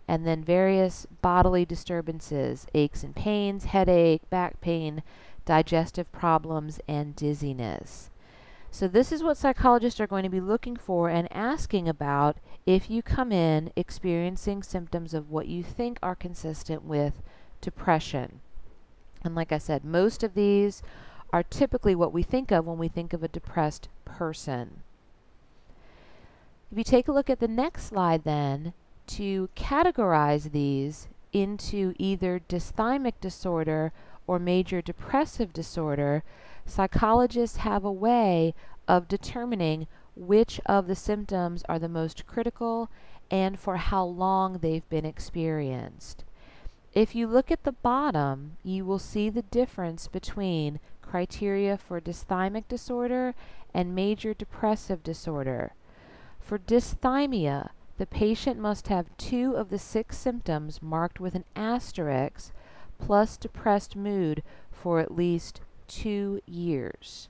And then various bodily disturbances, aches and pains, headache, back pain, digestive problems, and dizziness. So this is what psychologists are going to be looking for and asking about if you come in experiencing symptoms of what you think are consistent with depression. And like I said, most of these are typically what we think of when we think of a depressed person. If you take a look at the next slide then, to categorize these into either dysthymic disorder or major depressive disorder, psychologists have a way of determining which of the symptoms are the most critical and for how long they've been experienced. If you look at the bottom, you will see the difference between criteria for dysthymic disorder and major depressive disorder. For dysthymia, the patient must have 2 of the 6 symptoms marked with an asterisk plus depressed mood for at least 2 years.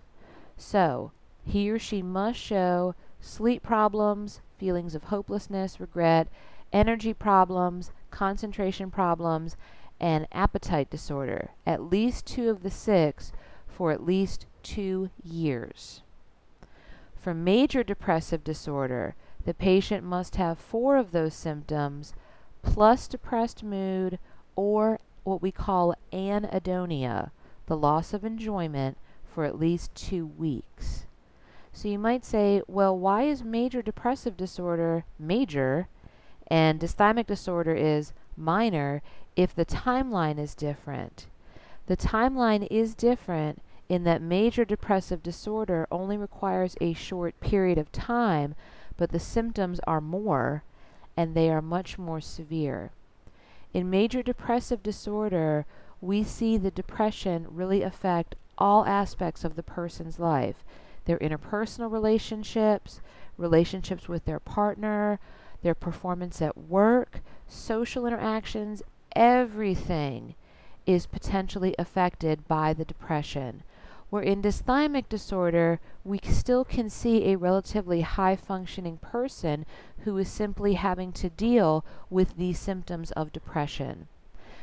So, he or she must show sleep problems, feelings of hopelessness, regret, energy problems, concentration problems, and appetite disorder, at least 2 of the 6 for at least 2 years. For major depressive disorder, the patient must have 4 of those symptoms plus depressed mood or what we call anhedonia, the loss of enjoyment, for at least 2 weeks. So you might say, well, why is major depressive disorder major and dysthymic disorder is minor if the timeline is different? The timeline is different in that major depressive disorder only requires a short period of time, but the symptoms are more and they are much more severe. In major depressive disorder, we see the depression really affect all aspects of the person's life. Their interpersonal relationships, relationships with their partner, their performance at work, social interactions, everything is potentially affected by the depression. Where in dysthymic disorder, we still can see a relatively high-functioning person who is simply having to deal with these symptoms of depression.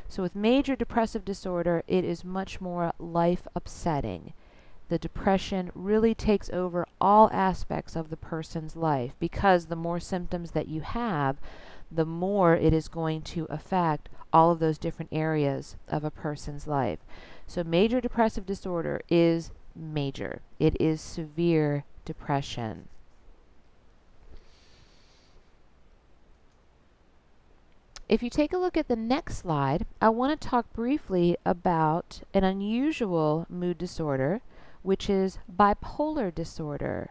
So with major depressive disorder, it is much more life-upsetting. The depression really takes over all aspects of the person's life because the more symptoms that you have, the more it is going to affect all of those different areas of a person's life. So major depressive disorder is major. It is severe depression. If you take a look at the next slide, I want to talk briefly about an unusual mood disorder, which is bipolar disorder.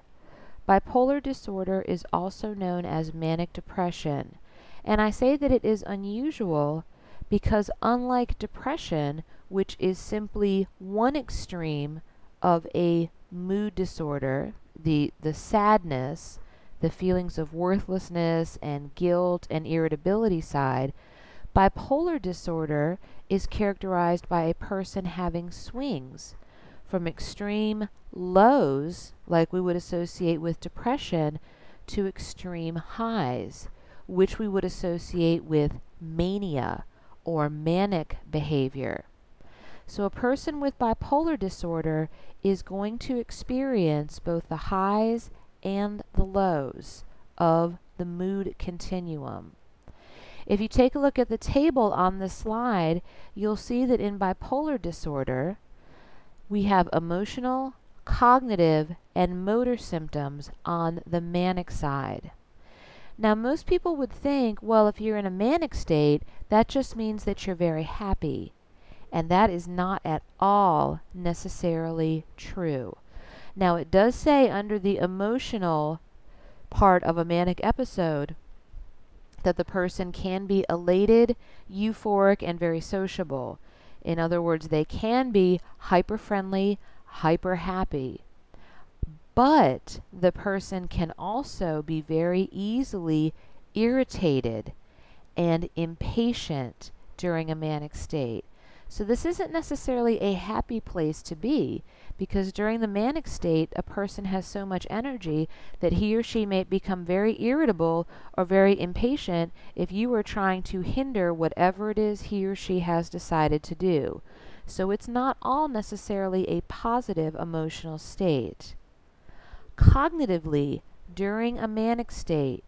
Bipolar disorder is also known as manic depression. And I say that it is unusual because unlike depression, which is simply one extreme of a mood disorder, the sadness, the feelings of worthlessness and guilt and irritability side, bipolar disorder is characterized by a person having swings from extreme lows, like we would associate with depression, to extreme highs, which we would associate with mania or manic behavior. So a person with bipolar disorder is going to experience both the highs and the lows of the mood continuum. If you take a look at the table on this slide, you'll see that in bipolar disorder, we have emotional, cognitive and motor symptoms on the manic side. Now, most people would think, well, if you're in a manic state, that just means that you're very happy. And that is not at all necessarily true. Now, it does say under the emotional part of a manic episode that the person can be elated, euphoric, and very sociable. In other words, they can be hyper-friendly, hyper-happy. But the person can also be very easily irritated and impatient during a manic state. So this isn't necessarily a happy place to be, because during the manic state, a person has so much energy that he or she may become very irritable or very impatient if you are trying to hinder whatever it is he or she has decided to do. So it's not all necessarily a positive emotional state. Cognitively, during a manic state,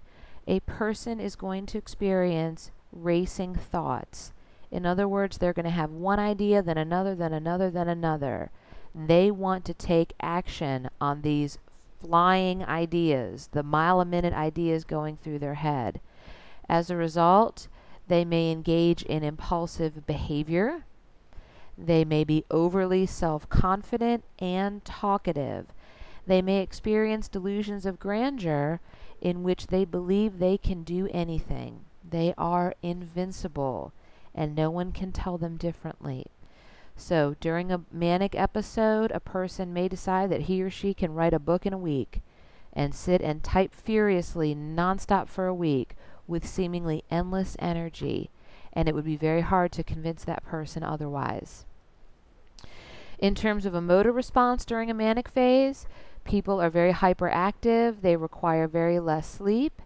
a person is going to experience racing thoughts. In other words, they're going to have one idea, then another, then another, then another. They want to take action on these flying ideas, the mile-a-minute ideas going through their head. As a result, they may engage in impulsive behavior. They may be overly self-confident and talkative. They may experience delusions of grandeur in which they believe they can do anything. They are invincible, and no one can tell them differently. So during a manic episode, a person may decide that he or she can write a book in a week and sit and type furiously nonstop for a week with seemingly endless energy, and it would be very hard to convince that person otherwise. In terms of a motor response during a manic phase, people are very hyperactive. They require very less sleep.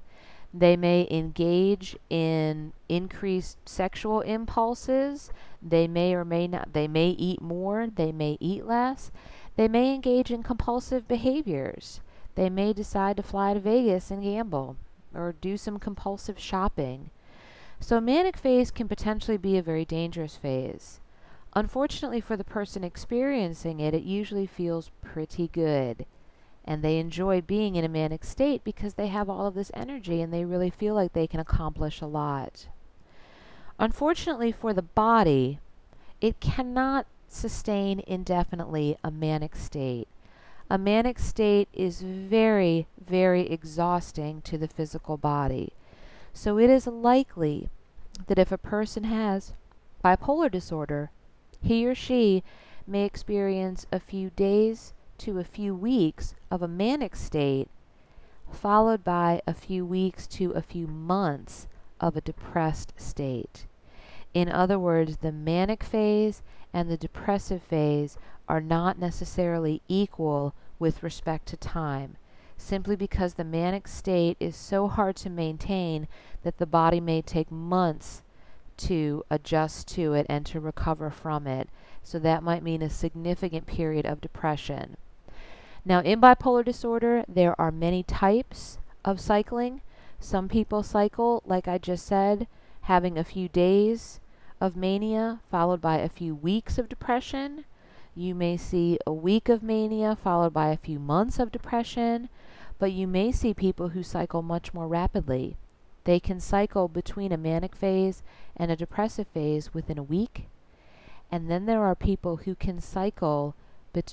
They may engage in increased sexual impulses. They may or may not. They may eat more. They may eat less. They may engage in compulsive behaviors. They may decide to fly to Vegas and gamble or do some compulsive shopping. So a manic phase can potentially be a very dangerous phase. Unfortunately for the person experiencing it, it usually feels pretty good. And they enjoy being in a manic state because they have all of this energy and they really feel like they can accomplish a lot. Unfortunately for the body, it cannot sustain indefinitely a manic state. A manic state is very, very exhausting to the physical body. So it is likely that if a person has bipolar disorder, he or she may experience a few days to a few weeks of a manic state, followed by a few weeks to a few months of a depressed state. In other words, the manic phase and the depressive phase are not necessarily equal with respect to time, simply because the manic state is so hard to maintain that the body may take months to adjust to it and to recover from it. So that might mean a significant period of depression. Now, in bipolar disorder, there are many types of cycling. Some people cycle, like I just said, having a few days of mania followed by a few weeks of depression. You may see a week of mania followed by a few months of depression, but you may see people who cycle much more rapidly. They can cycle between a manic phase and a depressive phase within a week. And then there are people who can cycle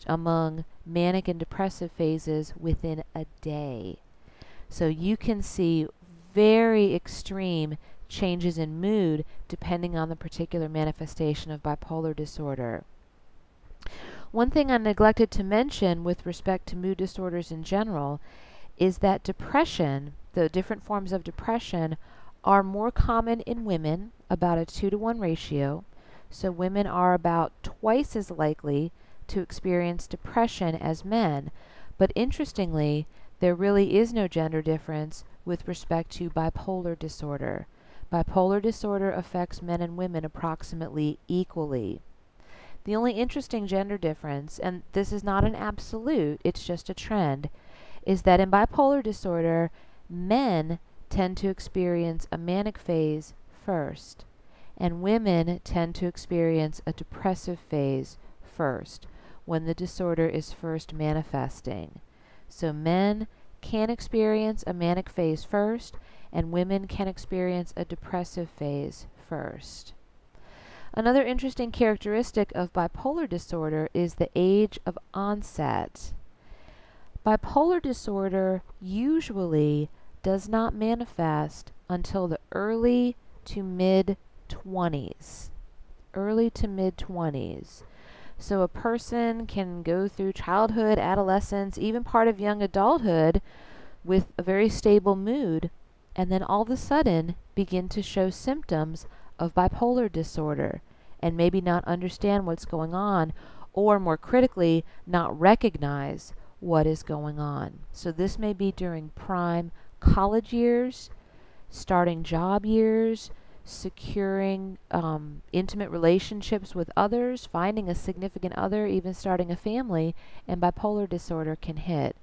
among manic and depressive phases within a day. So you can see very extreme changes in mood depending on the particular manifestation of bipolar disorder. One thing I neglected to mention with respect to mood disorders in general is that depression, the different forms of depression, are more common in women, about a 2-to-1 ratio. So women are about twice as likely to experience depression as men. But interestingly, there really is no gender difference with respect to bipolar disorder. Bipolar disorder affects men and women approximately equally. The only interesting gender difference, and this is not an absolute, it's just a trend, is that in bipolar disorder, men tend to experience a manic phase first, and women tend to experience a depressive phase first. when the disorder is first manifesting. So men can experience a manic phase first, and women can experience a depressive phase first. Another interesting characteristic of bipolar disorder is the age of onset. Bipolar disorder usually does not manifest until the early to mid-20s. Early to mid-20s. So a person can go through childhood, adolescence, even part of young adulthood with a very stable mood, and then all of a sudden begin to show symptoms of bipolar disorder and maybe not understand what's going on, or more critically, not recognize what is going on. So this may be during prime college years, starting job years, securing intimate relationships with others, finding a significant other, even starting a family, and bipolar disorder can hit.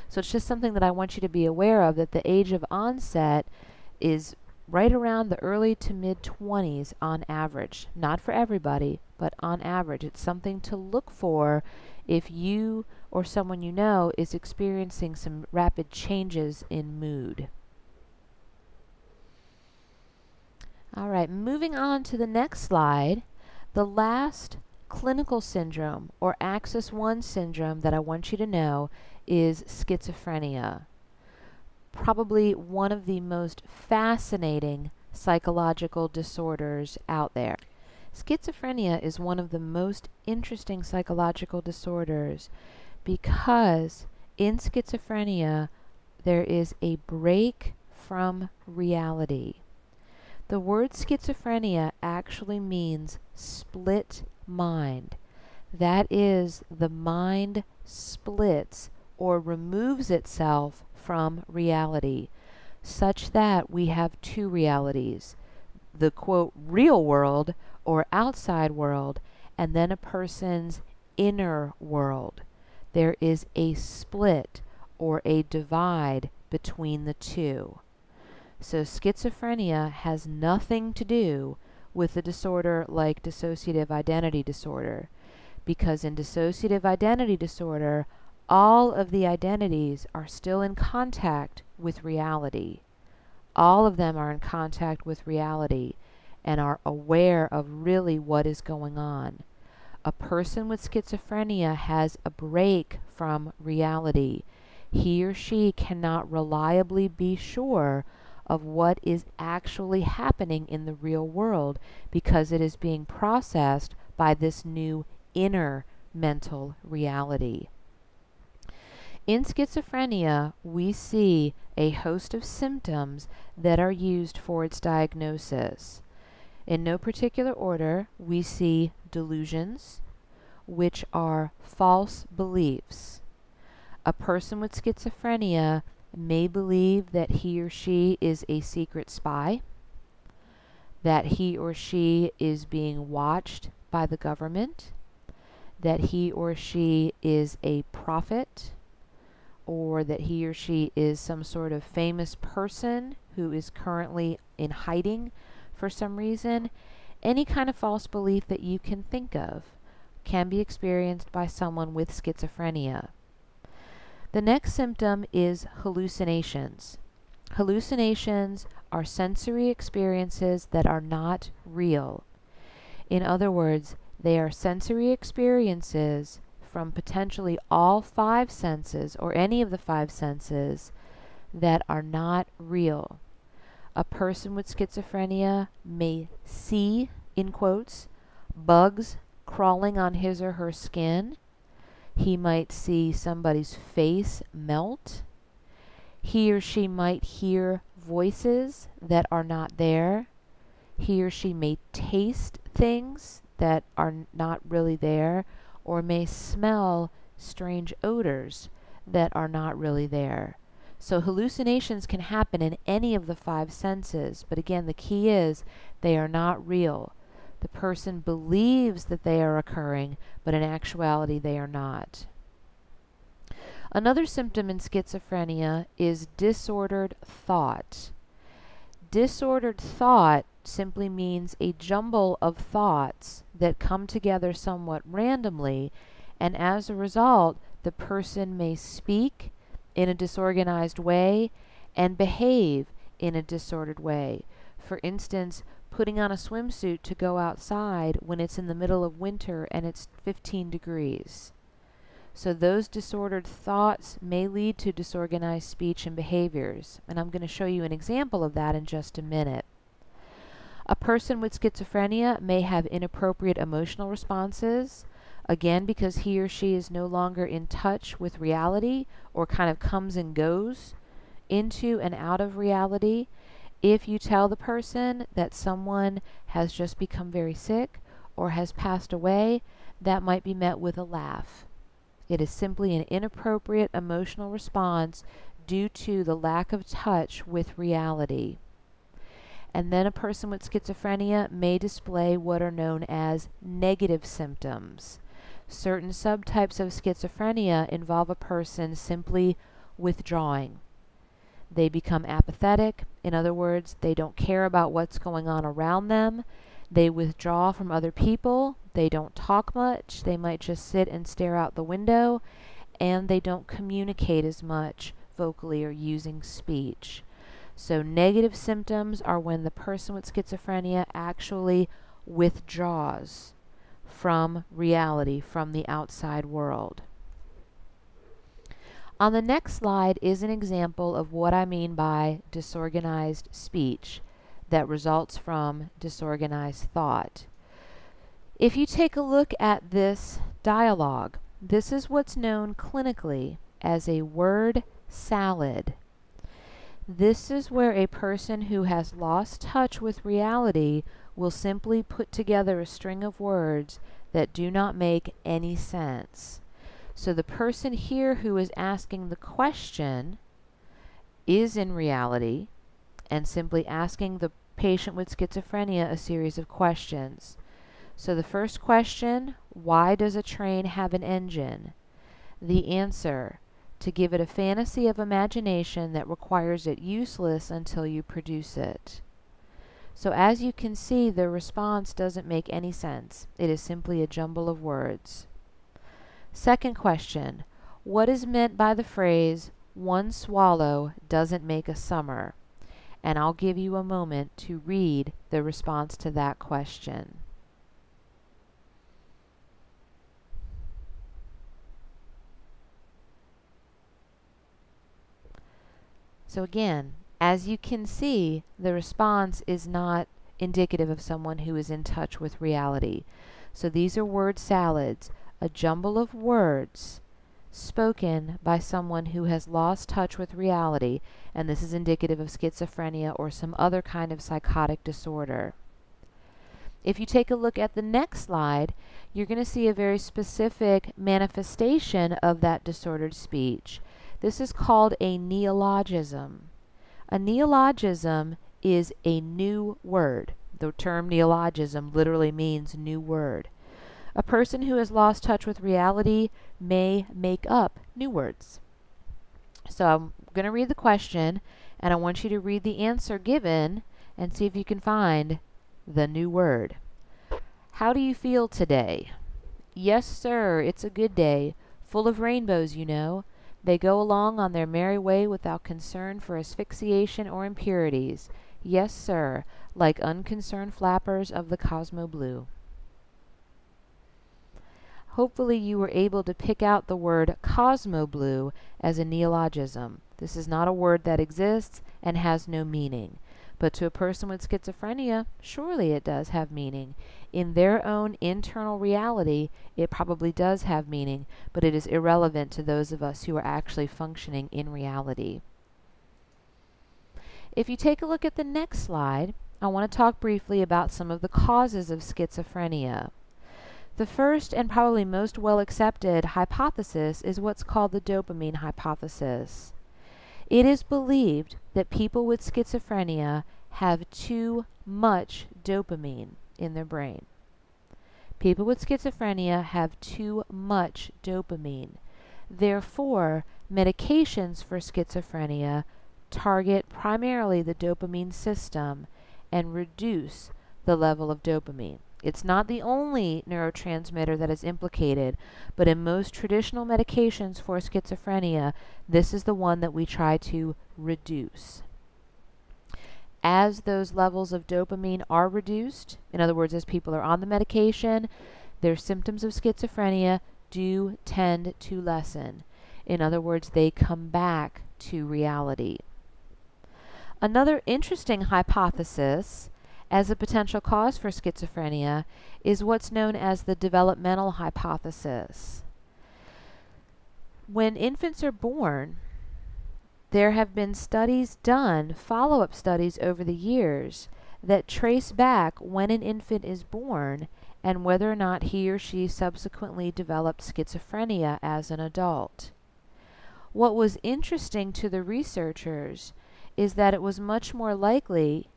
So it's just something that I want you to be aware of, that the age of onset is right around the early to mid-20s on average. Not for everybody, but on average. It's something to look for if you or someone you know is experiencing some rapid changes in mood. All right, moving on to the next slide. The last clinical syndrome or Axis 1 syndrome that I want you to know is schizophrenia. Probably one of the most fascinating psychological disorders out there. Schizophrenia is one of the most interesting psychological disorders because in schizophrenia there is a break from reality. The word schizophrenia actually means split mind. That is, the mind splits or removes itself from reality, such that we have two realities, the quote real world or outside world, and then a person's inner world. There is a split or a divide between the two. So schizophrenia has nothing to do with a disorder like dissociative identity disorder, because in dissociative identity disorder, all of the identities are still in contact with reality. All of them are in contact with reality and are aware of really what is going on. A person with schizophrenia has a break from reality. He or she cannot reliably be sure of what is actually happening in the real world because it is being processed by this new inner mental reality. In schizophrenia, we see a host of symptoms that are used for its diagnosis. In no particular order, we see delusions, which are false beliefs. A person with schizophrenia may believe that he or she is a secret spy, that he or she is being watched by the government, that he or she is a prophet, or that he or she is some sort of famous person who is currently in hiding for some reason. Any kind of false belief that you can think of can be experienced by someone with schizophrenia. The next symptom is hallucinations. Hallucinations are sensory experiences that are not real. In other words, they are sensory experiences from potentially all five senses or any of the five senses that are not real. A person with schizophrenia may see, in quotes, bugs crawling on his or her skin. He might see somebody's face melt. He or she might hear voices that are not there. He or she may taste things that are not really there, or may smell strange odors that are not really there. So hallucinations can happen in any of the five senses, but again, the key is they are not real. The person believes that they are occurring, but in actuality they are not. Another symptom in schizophrenia is disordered thought. Disordered thought simply means a jumble of thoughts that come together somewhat randomly and as a result, the person may speak in a disorganized way and behave in a disordered way. For instance, putting on a swimsuit to go outside when it's in the middle of winter and it's 15 degrees. So those disordered thoughts may lead to disorganized speech and behaviors, and I'm going to show you an example of that in just a minute. A person with schizophrenia may have inappropriate emotional responses, again because he or she is no longer in touch with reality or kind of comes and goes into and out of reality. If you tell the person that someone has just become very sick or has passed away, that might be met with a laugh. It is simply an inappropriate emotional response due to the lack of touch with reality. And then a person with schizophrenia may display what are known as negative symptoms. Certain subtypes of schizophrenia involve a person simply withdrawing. They become apathetic. In other words, they don't care about what's going on around them. They withdraw from other people. They don't talk much. They might just sit and stare out the window, and they don't communicate as much vocally or using speech. So negative symptoms are when the person with schizophrenia actually withdraws from reality, from the outside world. On the next slide is an example of what I mean by disorganized speech that results from disorganized thought. If you take a look at this dialogue, this is what's known clinically as a word salad. This is where a person who has lost touch with reality will simply put together a string of words that do not make any sense. So the person here who is asking the question is in reality and simply asking the patient with schizophrenia a series of questions. So the first question, why does a train have an engine? The answer, to give it a fantasy of imagination that requires it useless until you produce it. So as you can see, the response doesn't make any sense. It is simply a jumble of words. Second question, what is meant by the phrase, one swallow doesn't make a summer? And I'll give you a moment to read the response to that question. So again, as you can see, the response is not indicative of someone who is in touch with reality. So these are word salads, a jumble of words spoken by someone who has lost touch with reality, and this is indicative of schizophrenia or some other kind of psychotic disorder. If you take a look at the next slide, you're going to see a very specific manifestation of that disordered speech. This is called a neologism. A neologism is a new word. The term neologism literally means new word. A person who has lost touch with reality may make up new words. So I'm going to read the question, and I want you to read the answer given and see if you can find the new word. How do you feel today? Yes, sir, it's a good day, full of rainbows, you know. They go along on their merry way without concern for asphyxiation or impurities. Yes, sir, like unconcerned flappers of the Cosmo Blue. Hopefully you were able to pick out the word Cosmo Blue as a neologism. This is not a word that exists and has no meaning. But to a person with schizophrenia, surely it does have meaning. In their own internal reality, it probably does have meaning, but it is irrelevant to those of us who are actually functioning in reality. If you take a look at the next slide, I want to talk briefly about some of the causes of schizophrenia. The first and probably most well accepted hypothesis is what's called the dopamine hypothesis. It is believed that people with schizophrenia have too much dopamine in their brain. People with schizophrenia have too much dopamine. Therefore, medications for schizophrenia target primarily the dopamine system and reduce the level of dopamine. It's not the only neurotransmitter that is implicated, but in most traditional medications for schizophrenia, this is the one that we try to reduce. As those levels of dopamine are reduced, in other words, as people are on the medication, their symptoms of schizophrenia do tend to lessen. In other words, they come back to reality. Another interesting hypothesis as a potential cause for schizophrenia is what's known as the developmental hypothesis. When infants are born, there have been studies done, follow-up studies over the years, that trace back when an infant is born and whether or not he or she subsequently developed schizophrenia as an adult. What was interesting to the researchers is that it was much more likely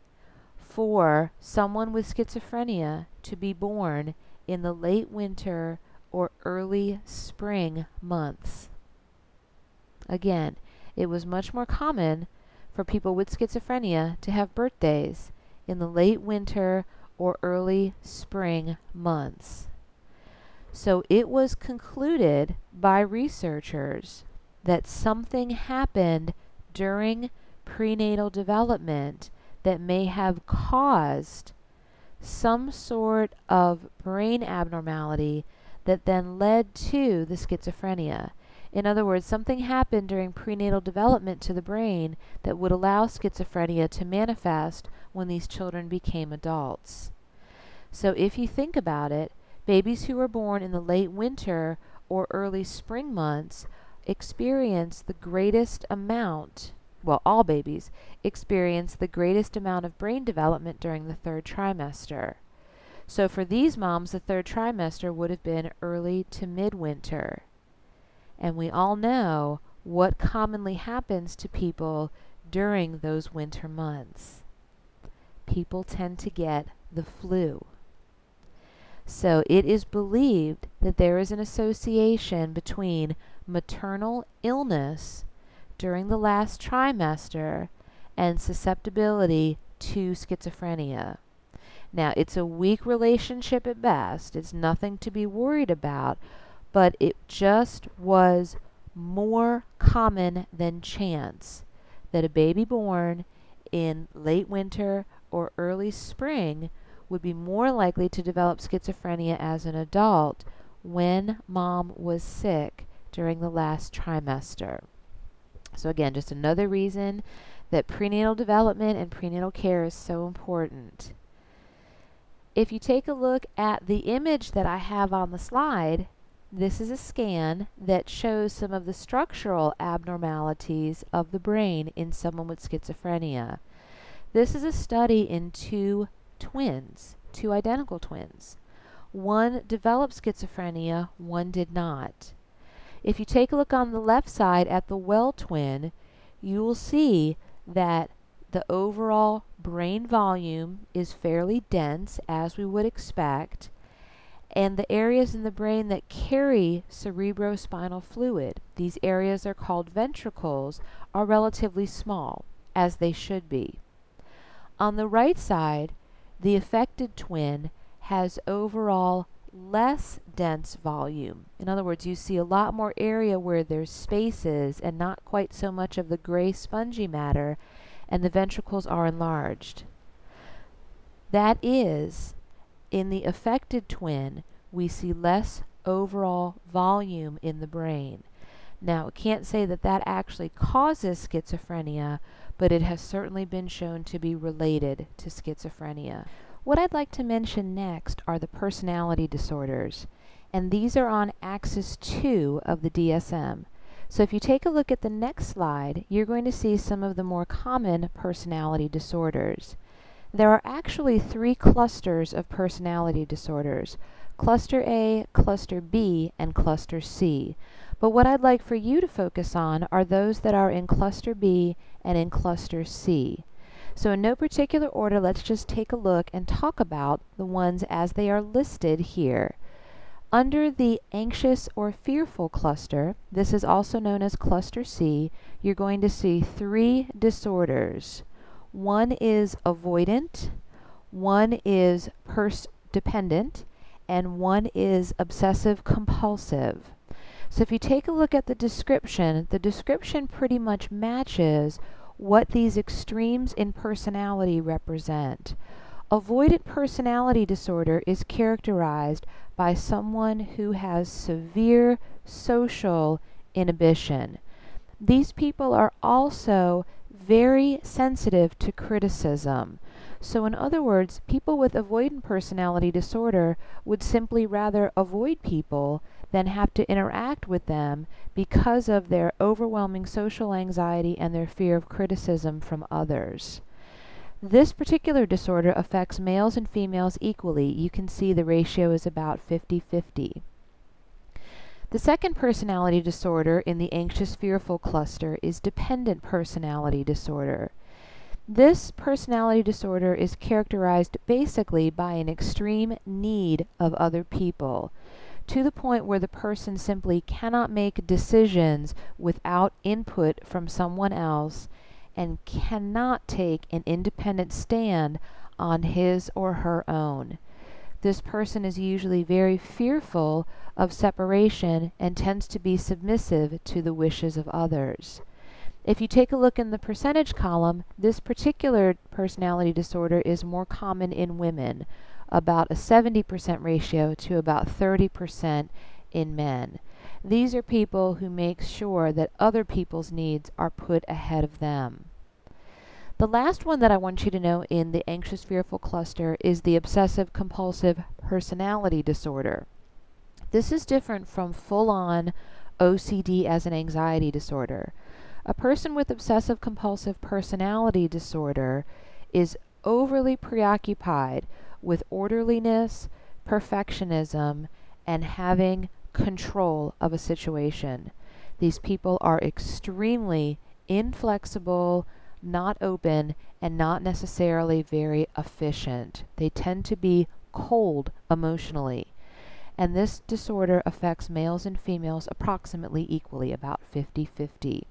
for someone with schizophrenia to be born in the late winter or early spring months. Again, it was much more common for people with schizophrenia to have birthdays in the late winter or early spring months. So it was concluded by researchers that something happened during prenatal development that may have caused some sort of brain abnormality that then led to the schizophrenia. In other words, something happened during prenatal development to the brain that would allow schizophrenia to manifest when these children became adults. So if you think about it, babies who were born in the late winter or early spring months experience the greatest amount, well, all babies experience the greatest amount of brain development during the third trimester. So for these moms, the third trimester would have been early to midwinter. And we all know what commonly happens to people during those winter months. People tend to get the flu. So it is believed that there is an association between maternal illness during the last trimester and susceptibility to schizophrenia. Now, it's a weak relationship at best. It's nothing to be worried about, but it just was more common than chance that a baby born in late winter or early spring would be more likely to develop schizophrenia as an adult when mom was sick during the last trimester. So again, just another reason that prenatal development and prenatal care is so important. If you take a look at the image that I have on the slide, this is a scan that shows some of the structural abnormalities of the brain in someone with schizophrenia. This is a study in two twins, two identical twins. One developed schizophrenia, one did not. If you take a look on the left side at the well twin, you will see that the overall brain volume is fairly dense, as we would expect, and the areas in the brain that carry cerebrospinal fluid, these areas are called ventricles, are relatively small, as they should be. On the right side, the affected twin has overall less dense volume. In other words, you see a lot more area where there's spaces and not quite so much of the gray spongy matter, and the ventricles are enlarged. That is, in the affected twin, we see less overall volume in the brain. Now, I can't say that that actually causes schizophrenia, but it has certainly been shown to be related to schizophrenia. What I'd like to mention next are the personality disorders, and these are on axis 2 of the DSM. So if you take a look at the next slide, you're going to see some of the more common personality disorders. There are actually 3 clusters of personality disorders: Cluster A, Cluster B, and Cluster C. But what I'd like for you to focus on are those that are in Cluster B and in Cluster C. So in no particular order, let's just take a look and talk about the ones as they are listed here. Under the anxious or fearful cluster, this is also known as Cluster C, you're going to see 3 disorders. One is avoidant, one is dependent, and one is obsessive compulsive. So if you take a look at the description pretty much matches what these extremes in personality represent. Avoidant personality disorder is characterized by someone who has severe social inhibition. These people are also very sensitive to criticism. So in other words, people with avoidant personality disorder would simply rather avoid people than have to interact with them because of their overwhelming social anxiety and their fear of criticism from others. This particular disorder affects males and females equally. You can see the ratio is about 50-50. The second personality disorder in the anxious-fearful cluster is dependent personality disorder. This personality disorder is characterized basically by an extreme need of other people, to the point where the person simply cannot make decisions without input from someone else and cannot take an independent stand on his or her own. This person is usually very fearful of separation and tends to be submissive to the wishes of others. If you take a look in the percentage column, this particular personality disorder is more common in women, about a 70% ratio to about 30% in men. These are people who make sure that other people's needs are put ahead of them. The last one that I want you to know in the anxious-fearful cluster is the obsessive-compulsive personality disorder. This is different from full-on OCD as an anxiety disorder. A person with obsessive-compulsive personality disorder is overly preoccupied with orderliness, perfectionism, and having control of a situation. These people are extremely inflexible, not open, and not necessarily very efficient. They tend to be cold emotionally. And this disorder affects males and females approximately equally, about 50-50.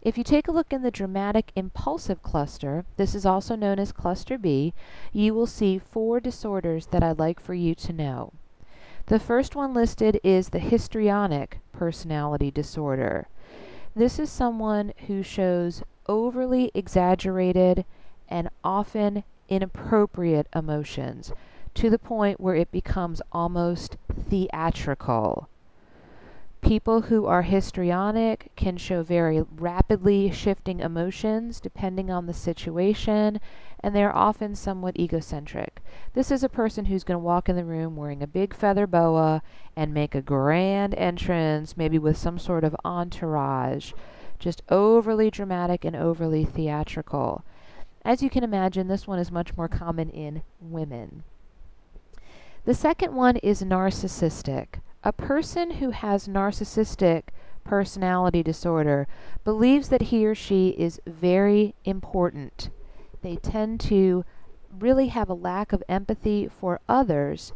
If you take a look in the dramatic impulsive cluster, this is also known as cluster B, you will see 4 disorders that I'd like for you to know. The first one listed is the histrionic personality disorder. This is someone who shows overly exaggerated and often inappropriate emotions to the point where it becomes almost theatrical. People who are histrionic can show very rapidly shifting emotions depending on the situation, and they're often somewhat egocentric. This is a person who's going to walk in the room wearing a big feather boa and make a grand entrance, maybe with some sort of entourage, just overly dramatic and overly theatrical. As you can imagine, this one is much more common in women. The second one is narcissistic. A person who has narcissistic personality disorder believes that he or she is very important. They tend to really have a lack of empathy for others.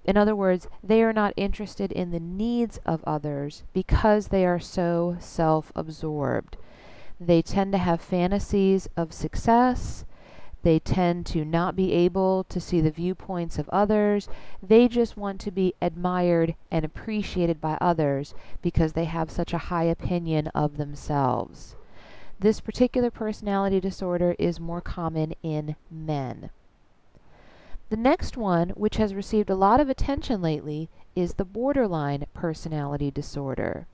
In other words, they are not interested in the needs of others because they are so self-absorbed. They tend to have fantasies of success. They tend to not be able to see the viewpoints of others. They just want to be admired and appreciated by others because they have such a high opinion of themselves. This particular personality disorder is more common in men. The next one, which has received a lot of attention lately, is the borderline personality disorder.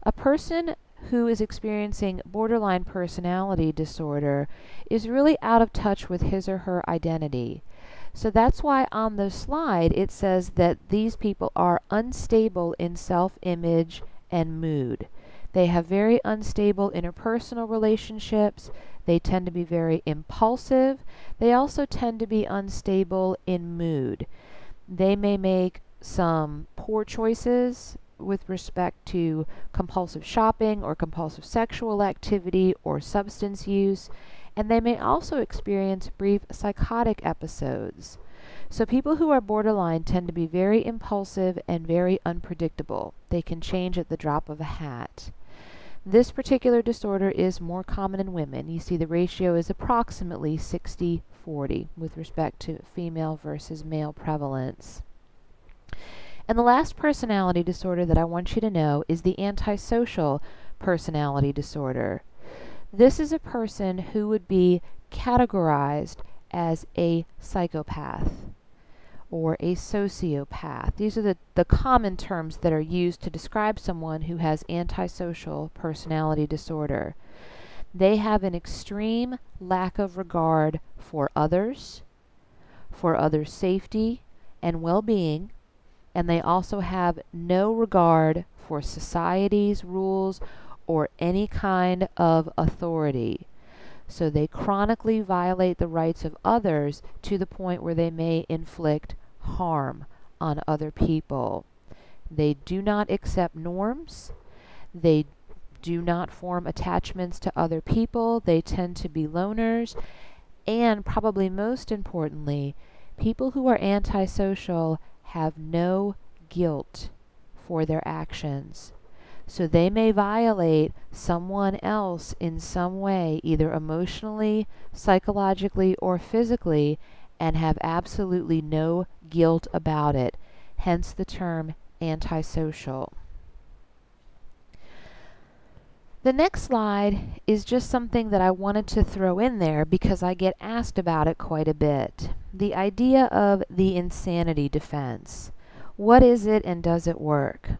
A person who is experiencing borderline personality disorder is really out of touch with his or her identity. So that's why on the slide it says that these people are unstable in self-image and mood. They have very unstable interpersonal relationships. They tend to be very impulsive. They also tend to be unstable in mood. They may make some poor choices with respect to compulsive shopping or compulsive sexual activity or substance use, and they may also experience brief psychotic episodes. So people who are borderline tend to be very impulsive and very unpredictable. They can change at the drop of a hat. This particular disorder is more common in women. You see the ratio is approximately 60-40 with respect to female versus male prevalence. And the last personality disorder that I want you to know is the antisocial personality disorder. This is a person who would be categorized as a psychopath or a sociopath. These are the common terms that are used to describe someone who has antisocial personality disorder. They have an extreme lack of regard for others safety and well-being, and they also have no regard for society's rules or any kind of authority. So they chronically violate the rights of others to the point where they may inflict harm on other people. They do not accept norms. They do not form attachments to other people. They tend to be loners. And probably most importantly, people who are antisocial have no guilt for their actions. So they may violate someone else in some way, either emotionally, psychologically, or physically, and have absolutely no guilt about it, hence the term antisocial. The next slide is just something that I wanted to throw in there because I get asked about it quite a bit. The idea of the insanity defense. What is it and does it work?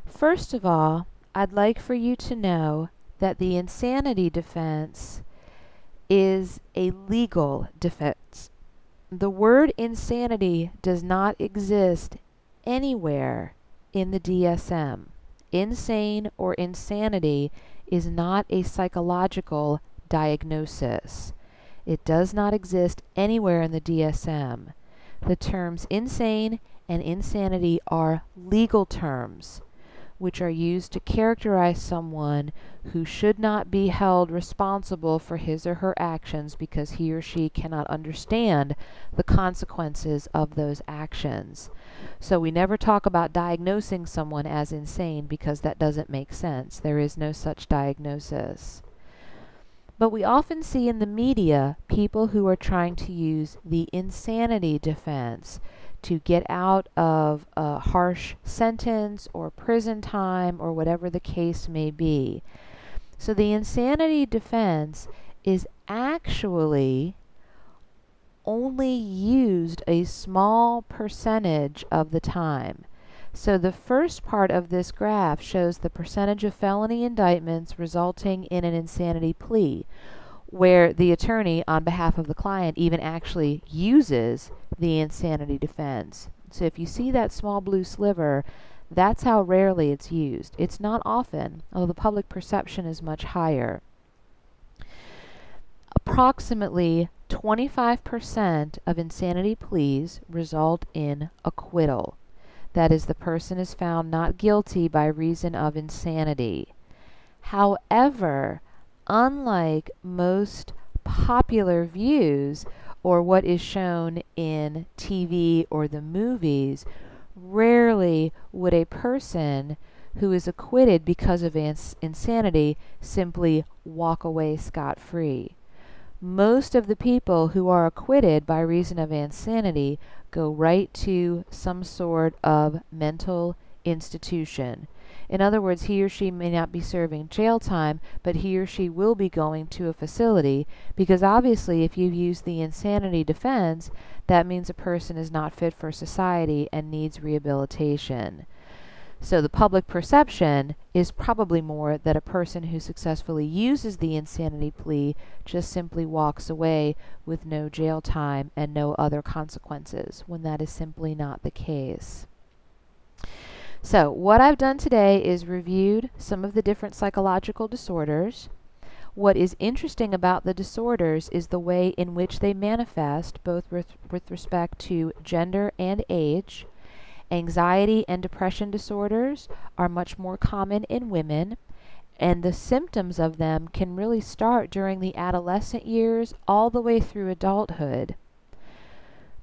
First of all, I'd like for you to know that the insanity defense is a legal defense. The word insanity does not exist anywhere in the DSM. Insane or insanity is not a psychological diagnosis. It does not exist anywhere in the DSM. The terms insane and insanity are legal terms which are used to characterize someone who should not be held responsible for his or her actions because he or she cannot understand the consequences of those actions. So we never talk about diagnosing someone as insane because that doesn't make sense. There is no such diagnosis. But we often see in the media people who are trying to use the insanity defense to get out of a harsh sentence or prison time or whatever the case may be. So the insanity defense is actually only used a small percentage of the time. So the first part of this graph shows the percentage of felony indictments resulting in an insanity plea, where the attorney on behalf of the client even actually uses the insanity defense. So if you see that small blue sliver, that's how rarely it's used. It's not often, although the public perception is much higher. Approximately 25% of insanity pleas result in acquittal. That is, the person is found not guilty by reason of insanity. However, unlike most popular views or what is shown in TV or the movies, rarely would a person who is acquitted because of insanity simply walk away scot-free. Most of the people who are acquitted by reason of insanity go right to some sort of mental institution. In other words, he or she may not be serving jail time, but he or she will be going to a facility, because obviously if you use the insanity defense, that means a person is not fit for society and needs rehabilitation. So the public perception is probably more that a person who successfully uses the insanity plea just simply walks away with no jail time and no other consequences, when that is simply not the case. So what I've done today is reviewed some of the different psychological disorders. What is interesting about the disorders is the way in which they manifest, both with respect to gender and age. Anxiety and depression disorders are much more common in women, and the symptoms of them can really start during the adolescent years all the way through adulthood.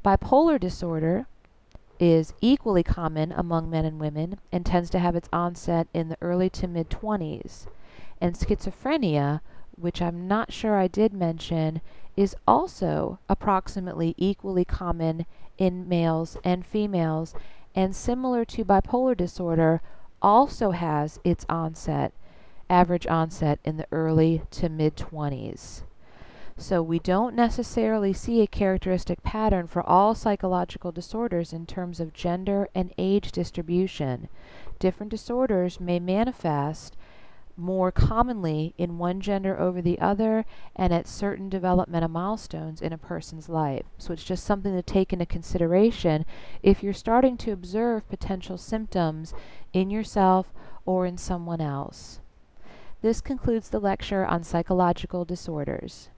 Bipolar disorder is equally common among men and women and tends to have its onset in the early to mid-20s. And schizophrenia, which I'm not sure I did mention, is also approximately equally common in males and females, and similar to bipolar disorder, also has its average onset in the early to mid-20s. So we don't necessarily see a characteristic pattern for all psychological disorders in terms of gender and age distribution. Different disorders may manifest more commonly in one gender over the other and at certain developmental milestones in a person's life. So it's just something to take into consideration if you're starting to observe potential symptoms in yourself or in someone else. This concludes the lecture on psychological disorders.